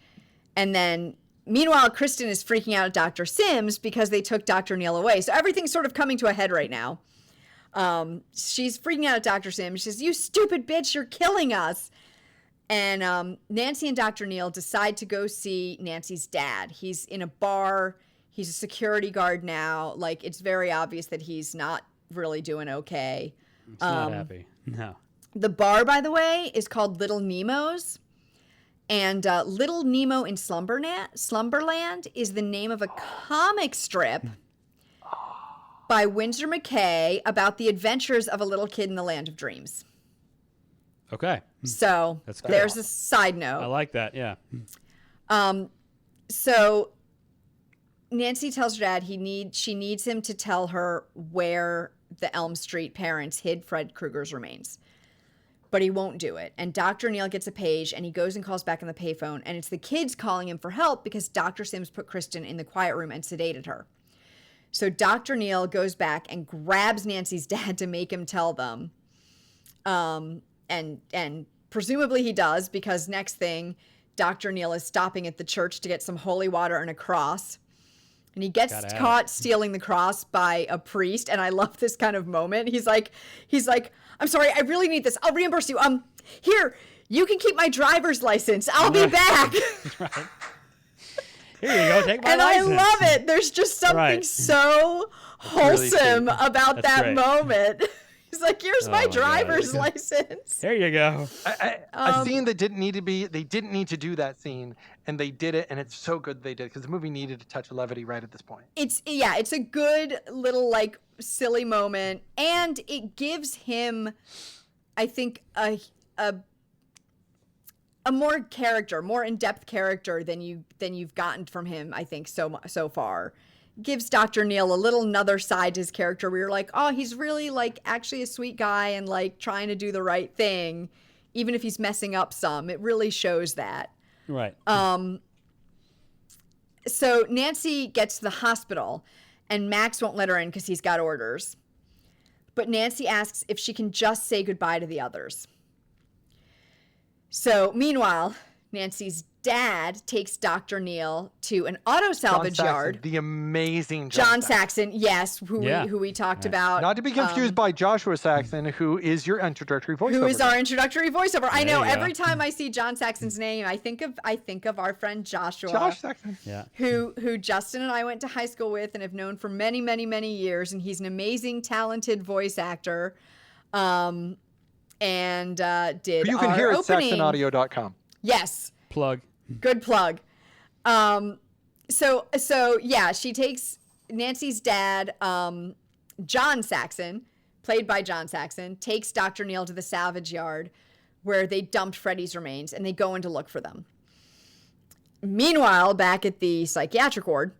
then meanwhile, Kristen is freaking out at Dr. Sims because they took Dr. Neil away. So everything's sort of coming to a head right now. She's freaking out at Dr. Sims. She says, "You stupid bitch, you're killing us." And Nancy and Dr. Neil decide to go see Nancy's dad. He's in a bar. He's a security guard now. Like, it's very obvious that he's not really doing okay. He's not happy. No. The bar, by the way, is called Little Nemo's. And Little Nemo in Slumberland is the name of a comic strip by Winsor McKay about the adventures of a little kid in the land of dreams. Okay. So there's a side note. I like that, yeah. So Nancy tells her dad she needs him to tell her where the Elm Street parents hid Fred Krueger's remains. But he won't do it. And Dr. Neil gets a page, and he goes and calls back on the payphone, and it's the kids calling him for help because Dr. Sims put Kristen in the quiet room and sedated her. So Dr. Neil goes back and grabs Nancy's dad to make him tell them. And presumably he does, because next thing, Dr. Neil is stopping at the church to get some holy water and a cross. And he gets caught stealing the cross by a priest, and I love this kind of moment. He's like, "I'm sorry, I really need this. I'll reimburse you. Here, you can keep my driver's license. I'll be back." Right. Here you go, take my and license. I love it. There's just something so wholesome about that moment. He's like, "Here's my driver's license. There you go." A scene that didn't need to do that scene, and they did it, and it's so good they did, because the movie needed a touch of levity right at this point. It's a good little like silly moment, and it gives him, I think, a more in-depth character than you've gotten from him, I think, so far. Gives Dr. Neil a little another side to his character where you're like, oh, he's really like actually a sweet guy and like trying to do the right thing, even if he's messing up some. It really shows that. Right. So Nancy gets to the hospital, and Max won't let her in because he's got orders. But Nancy asks if she can just say goodbye to the others. So meanwhile, Nancy's dad takes Dr. Neil to an auto salvage yard. The amazing John Saxon, yes, who we talked about. Not to be confused by Joshua Saxon, who is your introductory voiceover. Who is our introductory voiceover? I know every time I see John Saxon's name, I think of our friend Joshua. Josh Saxon. Yeah. Who Justin and I went to high school with and have known for many, many, many years, and he's an amazing, talented voice actor. And did you can our hear at opening. saxonaudio.com. Yes. Plug. Good plug. So yeah, she takes Nancy's dad, John Saxon, played by John Saxon, takes Dr. Neil to the salvage yard where they dumped Freddy's remains, and they go in to look for them. Meanwhile, back at the psychiatric ward,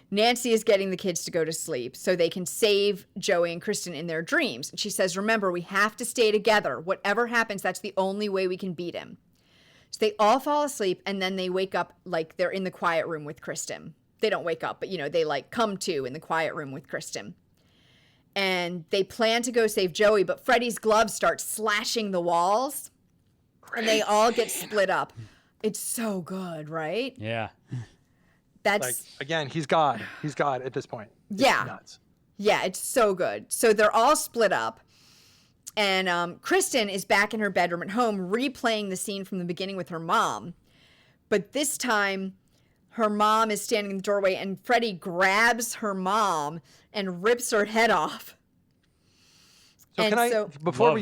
Nancy is getting the kids to go to sleep so they can save Joey and Kristen in their dreams. And she says, remember, we have to stay together. Whatever happens, that's the only way we can beat him. So they all fall asleep, and then they wake up like they're in the quiet room with Kristen. They don't wake up, but, they like come to in the quiet room with Kristen. And they plan to go save Joey, but Freddy's gloves start slashing the walls. Great. And they all get split up. It's so good, right? Yeah. That's like, again, he's God. He's God at this point. It's nuts. Yeah, it's so good. So they're all split up. And Kristen is back in her bedroom at home replaying the scene from the beginning with her mom. But this time, her mom is standing in the doorway and Freddy grabs her mom and rips her head off. So before we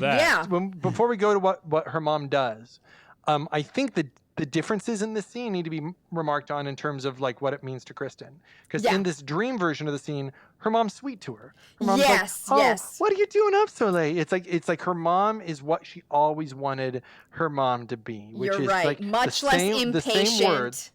go to what her mom does, I think that the differences in this scene need to be remarked on in terms of like what it means to Kristen. Because in this dream version of the scene, her mom's sweet to her. Her mom's yes. What are you doing up so late? It's like her mom is what she always wanted her mom to be. Which You're is right. like Much less impatient. The same words.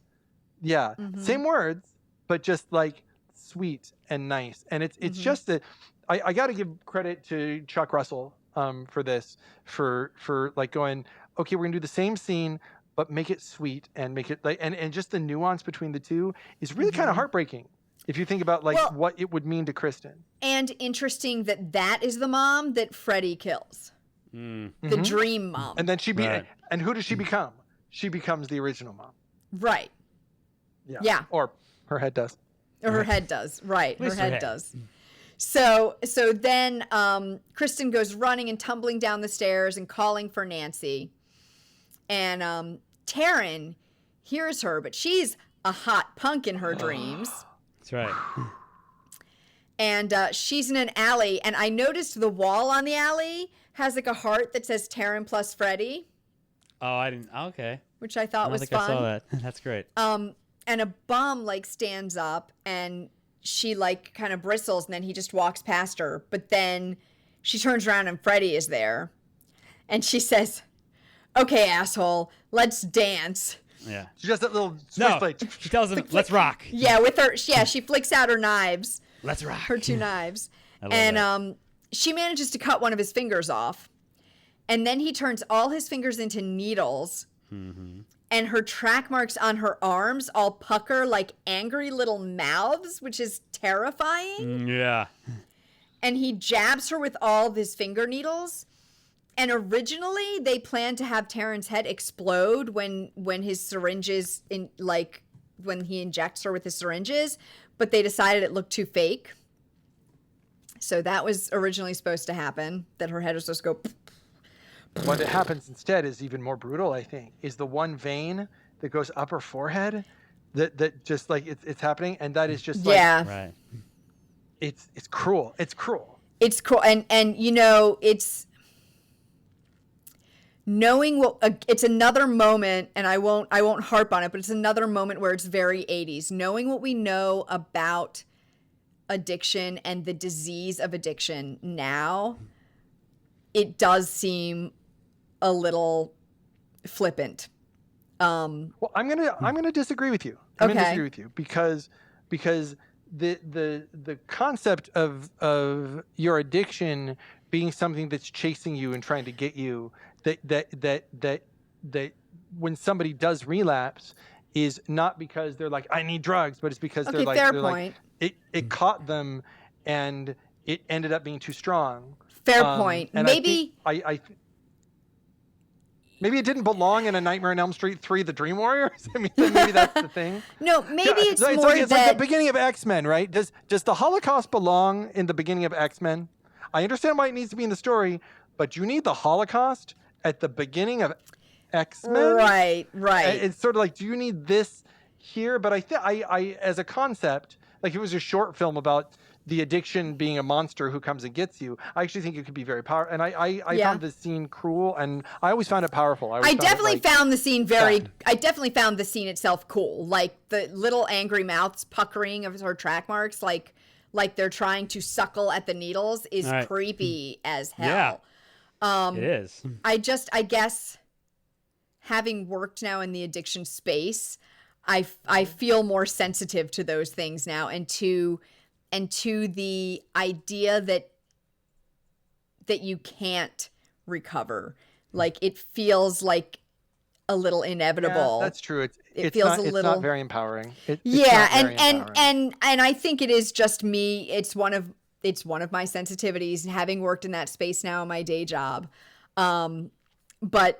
Yeah. Mm-hmm. Same words, but just like sweet and nice. And it's just that I got to give credit to Chuck Russell for this, for like going, okay, we're gonna do the same scene, but make it sweet and make it like, and just the nuance between the two is really kind of heartbreaking if you think about like what it would mean to Kristen. And interesting that is the mom that Freddy kills, the dream mom. And then and who does she become? She becomes the original mom. Right. Yeah. Or her head does. Or her head does. Right. Her head does. So then Kristen goes running and tumbling down the stairs and calling for Nancy. And Taryn hears her, but she's a hot punk in her dreams. That's right. And she's in an alley, and I noticed the wall on the alley has like a heart that says Taryn plus Freddy. Oh, I didn't. Okay. Which I thought was fun. I saw that. That's great. And a bum like stands up, and she like kind of bristles, and then he just walks past her. But then she turns around, and Freddy is there, and she says, "Okay, asshole, let's dance." Yeah. She does that little switchblade. She tells him, "Let's rock." Yeah, with her. Yeah, she flicks out her knives. Let's rock. Her two knives. I love that. She manages to cut one of his fingers off, and then he turns all his fingers into needles. Mm-hmm. And her track marks on her arms all pucker like angry little mouths, which is terrifying. Yeah. And he jabs her with all of his finger needles. And originally, they planned to have Taryn's head explode when his syringes, when he injects her with his syringes. But they decided it looked too fake. So that was originally supposed to happen, that her head was supposed to go... What happens instead is even more brutal, I think, is the one vein that goes up her forehead that just like it's happening. And that is just like... Yeah. Right. It's cruel. It's cruel. It's cruel. And it's... Knowing it's another moment, and I won't harp on it, but it's another moment where it's very 80s. Knowing what we know about addiction and the disease of addiction now, it does seem a little flippant. Well, I'm gonna disagree with you. I'm gonna disagree with you because the concept of your addiction being something that's chasing you and trying to get you, that when somebody does relapse is not because they're like, I need drugs, but it's because they're like it caught them and it ended up being too strong. Fair point. And maybe maybe it didn't belong in A Nightmare on Elm Street 3: The Dream Warriors. I mean, maybe that's the thing. No, maybe it's more it's like the beginning of X-Men, right? Does the Holocaust belong in the beginning of X-Men? I understand why it needs to be in the story, but you need the Holocaust at the beginning of X-Men. Right. It's sort of like, do you need this here? But I as a concept, like if it was a short film about the addiction being a monster who comes and gets you, I actually think it could be very powerful. And I found this scene cruel, and I always found it powerful. I definitely found the scene I definitely found the scene itself cool. Like the little angry mouths puckering of her track marks, like they're trying to suckle at the needles, is creepy as hell. Yeah, it is. I guess, having worked now in the addiction space, I feel more sensitive to those things now, and to the idea that you can't recover. Like, it feels like a little inevitable. Yeah, that's true. It feels it's not very empowering. And I think it is just me. It's one of my sensitivities, having worked in that space now in my day job. But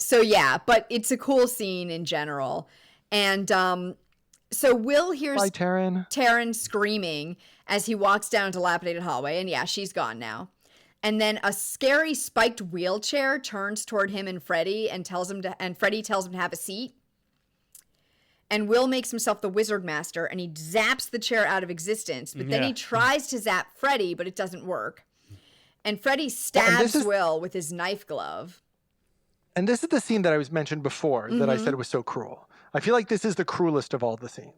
it's a cool scene in general. And so Will hears Taryn screaming as he walks down a dilapidated hallway, and yeah, she's gone now. And then a scary spiked wheelchair turns toward him and Freddy and Freddy tells him to have a seat. And Will makes himself the wizard master, and he zaps the chair out of existence. But then he tries to zap Freddy, but it doesn't work. And Freddy stabs Will with his knife glove. And this is the scene that I was mentioned before that I said was so cruel. I feel like this is the cruelest of all the scenes.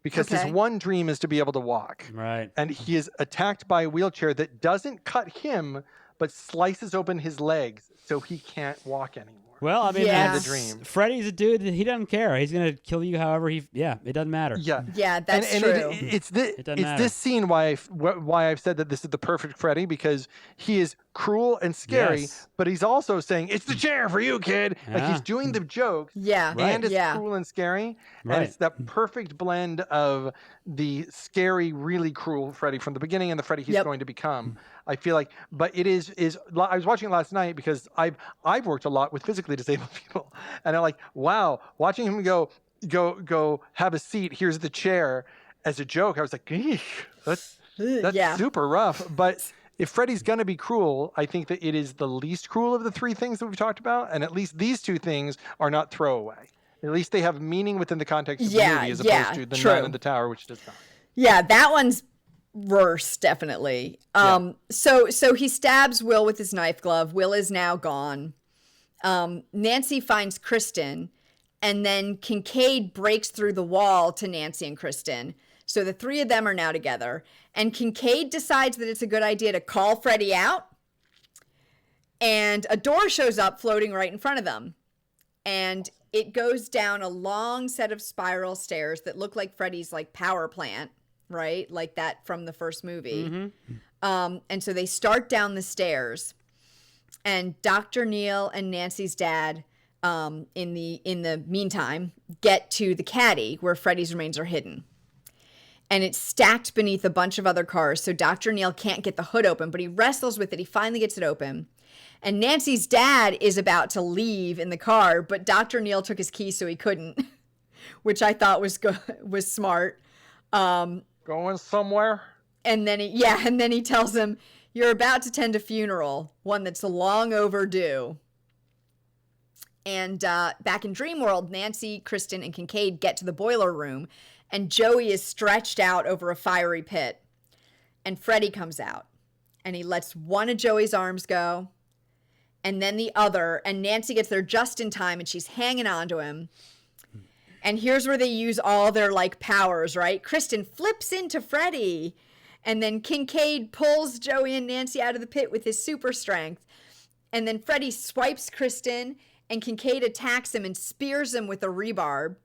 Because his one dream is to be able to walk. Right. And he is attacked by a wheelchair that doesn't cut him, but slices open his legs so he can't walk anymore. Well, I mean, the dream. Freddy's a dude. He doesn't care. He's going to kill you however it doesn't matter. Yeah, that's true. It's this scene why I've said that this is the perfect Freddy, because he is cruel and scary, but he's also saying, it's the chair for you, kid. Like, he's doing the jokes. Yeah. And it's cruel and scary. Right. And it's that perfect blend of the scary, really cruel Freddy from the beginning and the Freddy he's going to become. I feel like, but it is I was watching it last night because I've worked a lot with physically disabled people, and I'm like, wow, watching him go have a seat, here's the chair, as a joke, I was like, eesh, that's super rough. But if Freddy's gonna be cruel, I think that it is the least cruel of the three things that we've talked about, and at least these two things are not throwaway. At least they have meaning within the context of the movie, as opposed to the nun in the tower, which does not. Yeah, that one's worse, definitely. So he stabs Will with his knife glove. Will is now gone. Nancy finds Kristen, and then Kincaid breaks through the wall to Nancy and Kristen. So the three of them are now together, and Kincaid decides that it's a good idea to call Freddy out, and a door shows up floating right in front of them, and it goes down a long set of spiral stairs that look like Freddy's like power plant, right? Like that from the first movie. And so they start down the stairs, and Dr. Neil and Nancy's dad, in the meantime, get to the caddy where Freddy's remains are hidden. And it's stacked beneath a bunch of other cars, so Dr. Neil can't get the hood open, but he wrestles with it. He finally gets it open. And Nancy's dad is about to leave in the car, but Dr. Neil took his key so he couldn't, which I thought was smart. Going somewhere? And then he tells him, you're about to tend a funeral, one that's long overdue. And back in Dreamworld, Nancy, Kristen, and Kincaid get to the boiler room, and Joey is stretched out over a fiery pit. And Freddy comes out, and he lets one of Joey's arms go, and then the other, and Nancy gets there just in time, and she's hanging on to him. And here's where they use all their, like, powers, right? Kristen flips into Freddy, and then Kincaid pulls Joey and Nancy out of the pit with his super strength. And then Freddy swipes Kristen, and Kincaid attacks him and spears him with a rebarb.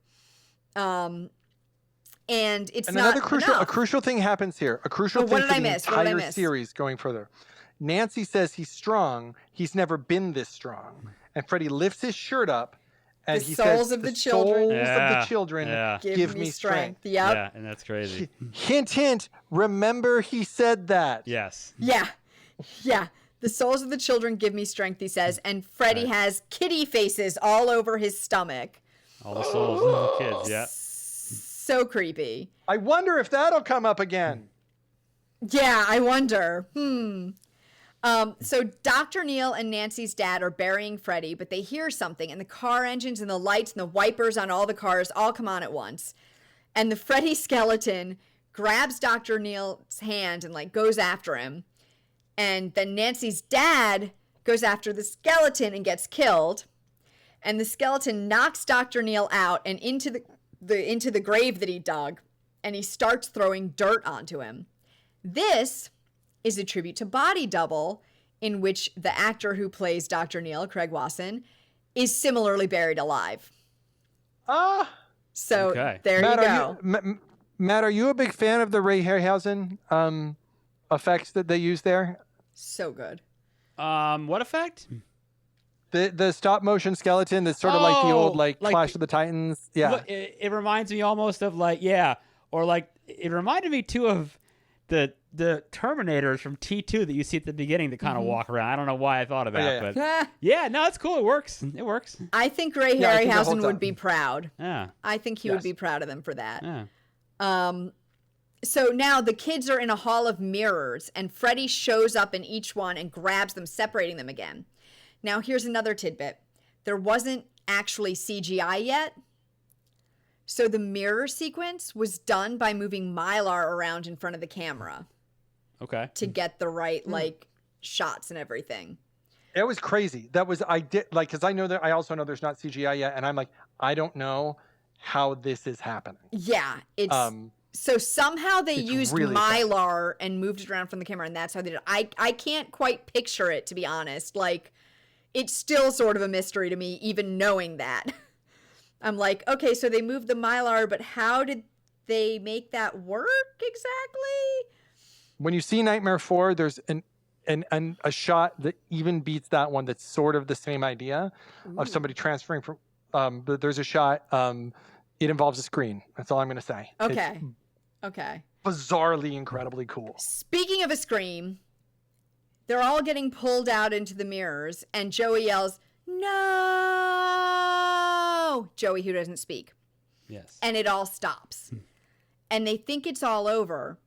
And it's not a crucial thing happens here. A crucial thing for the entire series going further. Nancy says he's strong. He's never been this strong. And Freddy lifts his shirt up, and he says, souls of the children give me strength. Yep. Yeah, and that's crazy. Hint, hint. Remember he said that. Yes. Yeah. The souls of the children give me strength, he says. And Freddy has kitty faces all over his stomach. All the souls of the kids, yeah. So creepy. I wonder if that'll come up again. Yeah, I wonder. So Dr. Neil and Nancy's dad are burying Freddy, but they hear something, and the car engines and the lights and the wipers on all the cars all come on at once. And the Freddy skeleton grabs Dr. Neil's hand and, like, goes after him. And then Nancy's dad goes after the skeleton and gets killed. And the skeleton knocks Dr. Neil out and into the grave that he dug, and he starts throwing dirt onto him. This is a tribute to Body Double, in which the actor who plays Dr. Neil, Craig Wasson, is similarly buried alive. So Okay. there Matt, you go. Matt, are you a big fan of the Ray Harryhausen effects that they use there? So good. What effect? The stop motion skeleton that's sort of like the old like Clash of the Titans. Yeah. Look, it reminds me almost of or like it reminded me too of the Terminators from T2 that you see at the beginning that kind of walk around. I don't know why I thought of that, but yeah, no, it's cool. It works. It works. I think Ray Yeah, I think it Harryhausen holds would up. be proud. Yeah. I think he would be proud of them for that. Yeah. So now the kids are in a hall of mirrors, and Freddy shows up in each one and grabs them, separating them again. Now, here's another tidbit. There wasn't actually CGI yet. So the mirror sequence was done by moving Mylar around in front of the camera Okay. to get the right, shots and everything. It was crazy. Because I also know there's not CGI yet. And I'm like, I don't know how this is happening. Yeah, it's... So somehow they used really Mylar and moved it around from the camera, and that's how they did it. I can't quite picture it, to be honest. Like, it's still sort of a mystery to me, even knowing that. I'm like, okay, so they moved the Mylar, but how did they make that work exactly? When you see Nightmare 4, there's a shot that even beats that one that's sort of the same idea of somebody transferring from... but there's a shot... it involves a screen. That's all I'm going to say. Okay. It's Okay. bizarrely, incredibly cool. Speaking of a scream, they're all getting pulled out into the mirrors, and Joey yells, "No!" Joey, who doesn't speak. Yes. And it all stops. And they think it's all over.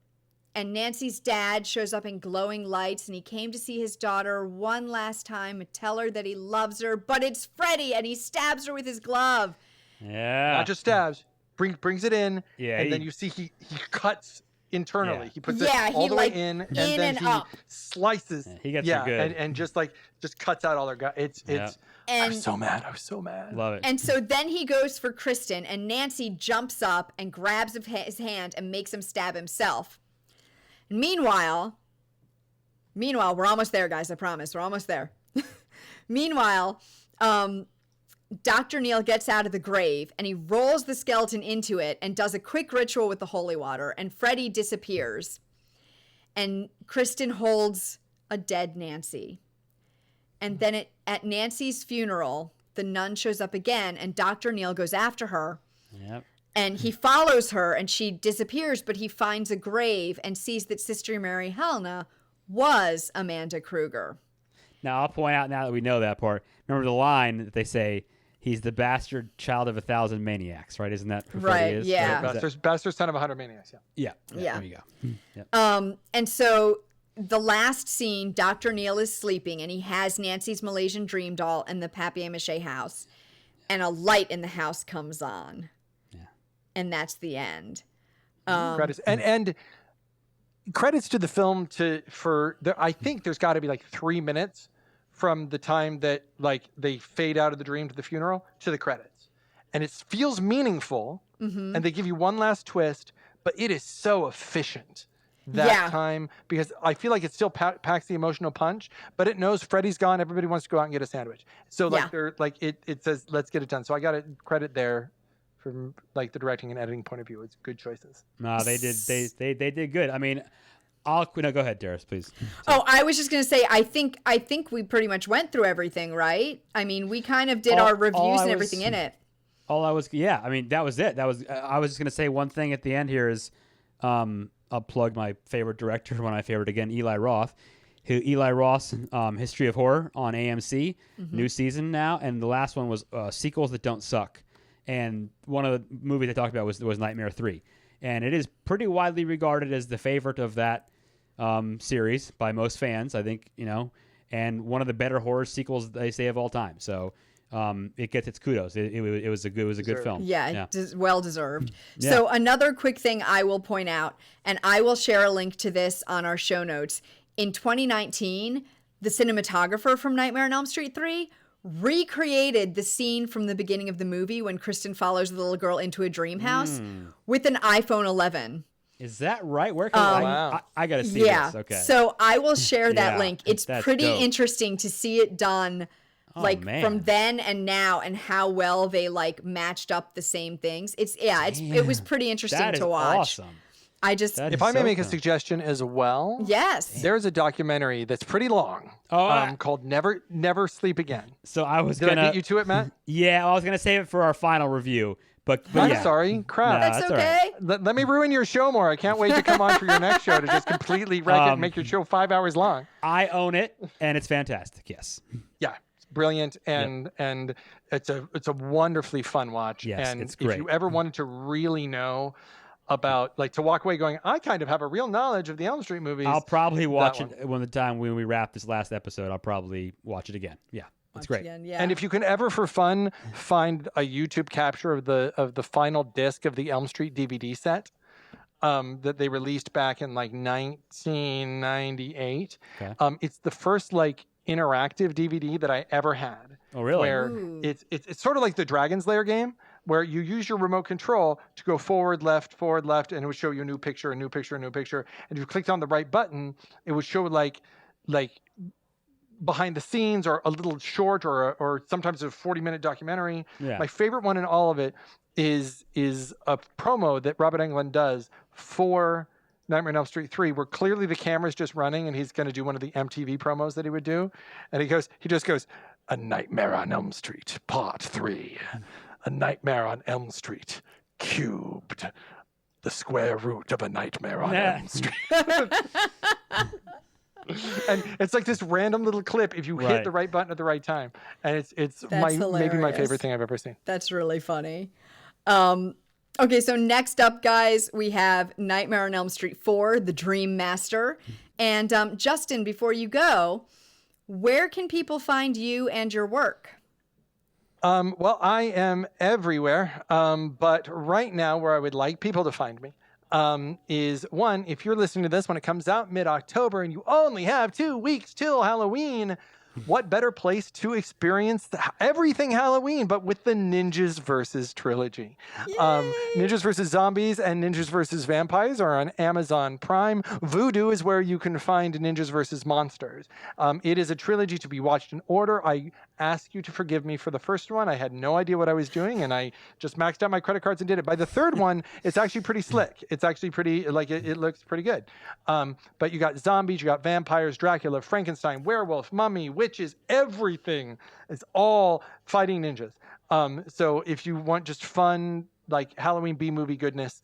And Nancy's dad shows up in glowing lights, and he came to see his daughter one last time and tell her that he loves her, but it's Freddy, and he stabs her with his glove. Yeah. Not just stabs, brings it in, Yeah, and then you see he cuts internally. Yeah. He puts Yeah, it all he, the way like, in, and in then and he up. slices. Yeah, he gets her good. and just cuts out all their gut. It's Yeah. I was so mad. I was so mad. Love it. And so then he goes for Kristen, and Nancy jumps up and grabs his hand and makes him stab himself. And meanwhile, we're almost there, guys. I promise. We're almost there. Meanwhile, Dr. Neil gets out of the grave, and he rolls the skeleton into it and does a quick ritual with the holy water, and Freddy disappears. And Kristen holds a dead Nancy. And then at Nancy's funeral, the nun shows up again, and Dr. Neil goes after her. Yep. And he follows her, and she disappears, but he finds a grave and sees that Sister Mary Helena was Amanda Krueger. Now, I'll point out now that we know that part. Remember the line that they say, he's the bastard child of 1,000 maniacs, right? Isn't that who Freddy Right, is? yeah. Bastard son of 100 maniacs. Yeah. Yeah. There you go. Yep. And so the last scene, Dr. Neil is sleeping, and he has Nancy's Malaysian dream doll in the papier-mâché house, and a light in the house comes on. Yeah. And that's the end. Credits and credits to the film I think there's got to be like 3 minutes from the time that they fade out of the dream to the funeral to the credits, and it feels meaningful, and they give you one last twist, but it is so efficient that time, because I feel like it still packs the emotional punch, but it knows Freddy's gone, everybody wants to go out and get a sandwich, so it says let's get it done. So I got a credit there from the directing and editing point of view. It's good choices. No, they did good. I mean, go ahead, Darius, please. Oh, I was just going to say, I think we pretty much went through everything, right? I mean, we kind of did our reviews and everything in it. I mean, that was it. I was just going to say one thing at the end here is, I'll plug my favorite director, one of my favorite again, Eli Roth. Eli Roth's History of Horror on AMC, new season now, and the last one was Sequels That Don't Suck. And one of the movies I talked about was Nightmare 3. And it is pretty widely regarded as the favorite of that series by most fans, I think, and one of the better horror sequels they say of all time. So it gets its kudos. It was a good film. Yeah. Well deserved. Yeah. So another quick thing I will point out, and I will share a link to this on our show notes. In 2019, the cinematographer from Nightmare on Elm Street 3 recreated the scene from the beginning of the movie when Kristen follows the little girl into a dream house with an iPhone 11. Is that right? Where can I got to see this. Okay. So I will share that link. It's pretty interesting to see it done like man. from then and now, and how well they like matched up the same things. It was pretty interesting That is to watch. awesome. If I may make a suggestion as well, yes, there's a documentary that's pretty long called Never Sleep Again. So I was Did I get you to it, Matt? Yeah, I was gonna save it for our final review, but I'm yeah. sorry, crap. No, that's all okay. right. Let me ruin your show more. I can't wait to come on for your next show to just completely wreck it and make your show 5 hours long. I own it, and it's fantastic. Yes. Yeah, it's brilliant, and it's a wonderfully fun watch. Yes, and it's great. If you ever wanted to really know about, like, to walk away going, I kind of have a real knowledge of the Elm Street movies. I'll probably watch it when we wrap this last episode. I'll probably watch it again. Yeah, it's great. Again, yeah. And if you can ever, for fun, find a YouTube capture of the final disc of the Elm Street DVD set that they released back in like 1998, it's the first like interactive DVD that I ever had. Oh, really? Where it's sort of like the Dragon's Lair game, where you use your remote control to go forward, left, and it would show you a new picture. And if you clicked on the right button, it would show like behind the scenes or a little short or sometimes a 40-minute documentary. Yeah. My favorite one in all of it is a promo that Robert Englund does for Nightmare on Elm Street 3, where clearly the camera's just running and he's going to do one of the MTV promos that he would do. And he just goes, A Nightmare on Elm Street, Part 3. A Nightmare on Elm Street, cubed. The square root of a nightmare on Elm Street. And it's like this random little clip if you hit the right button at the right time. And it's maybe my favorite thing I've ever seen. That's really funny. Okay, so next up, guys, we have Nightmare on Elm Street 4, The Dream Master. And Justin, before you go, where can people find you and your work? Well, I am everywhere, but right now where I would like people to find me is, one, if you're listening to this when it comes out mid-October and you only have 2 weeks till Halloween, what better place to experience everything Halloween but with the Ninjas vs. trilogy. Ninjas vs. Zombies and Ninjas vs. Vampires are on Amazon Prime. Vudu is where you can find Ninjas vs. Monsters. It is a trilogy to be watched in order. I ask you to forgive me for the first one. I had no idea what I was doing, and I just maxed out my credit cards and did it. By the third one, it's actually pretty slick. It's actually pretty, like, it looks pretty good. But you got zombies, you got vampires, Dracula, Frankenstein, werewolf, mummy, witches, everything. It's all fighting ninjas. So if you want just fun, like Halloween B-movie goodness,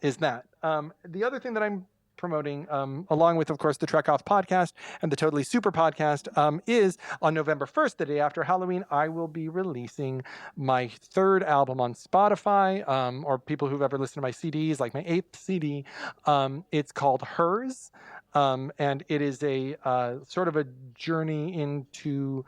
is that. The other thing that I'm promoting, along with, of course, the TrekOff podcast and the Totally Super podcast, is on November 1st, the day after Halloween, I will be releasing my third album on Spotify, or people who've ever listened to my CDs, like my 8th CD. It's called Hers, and it is a sort of a journey into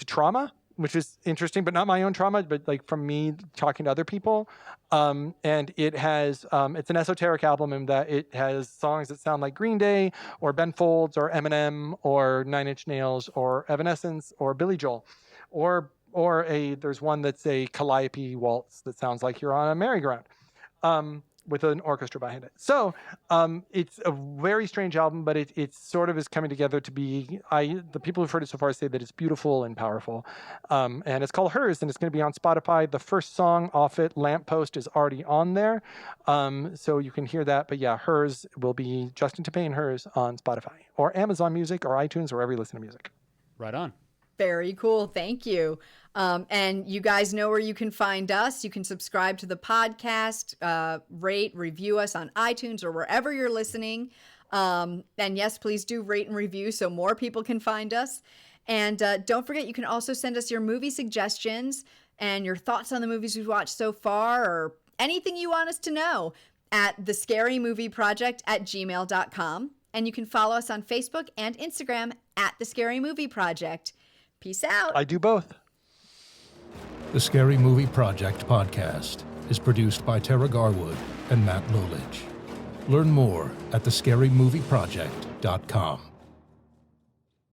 trauma, which is interesting, but not my own trauma, but like from me talking to other people. And it has, it's an esoteric album in that it has songs that sound like Green Day or Ben Folds or Eminem or Nine Inch Nails or Evanescence or Billy Joel, or there's one that's a Calliope waltz that sounds like you're on a merry-go-round. With an orchestra behind it. So it's a very strange album, but it sort of is coming together to be, the people who've heard it so far say that it's beautiful and powerful. And it's called Hers, and it's going to be on Spotify. The first song off it, Lamppost, is already on there. So you can hear that. But yeah, Hers will be Justin Timpane Hers on Spotify or Amazon Music or iTunes or wherever you listen to music. Right on. Very cool. Thank you. And you guys know where you can find us. You can subscribe to the podcast, rate, review us on iTunes or wherever you're listening. And yes, please do rate and review so more people can find us. And don't forget, you can also send us your movie suggestions and your thoughts on the movies we've watched so far, or anything you want us to know, at thescarymovieproject@gmail.com. And you can follow us on Facebook and Instagram at The Scary Movie Project. Peace out. I do both. The Scary Movie Project podcast is produced by Tara Garwood and Matt Lolich. Learn more at thescarymovieproject.com.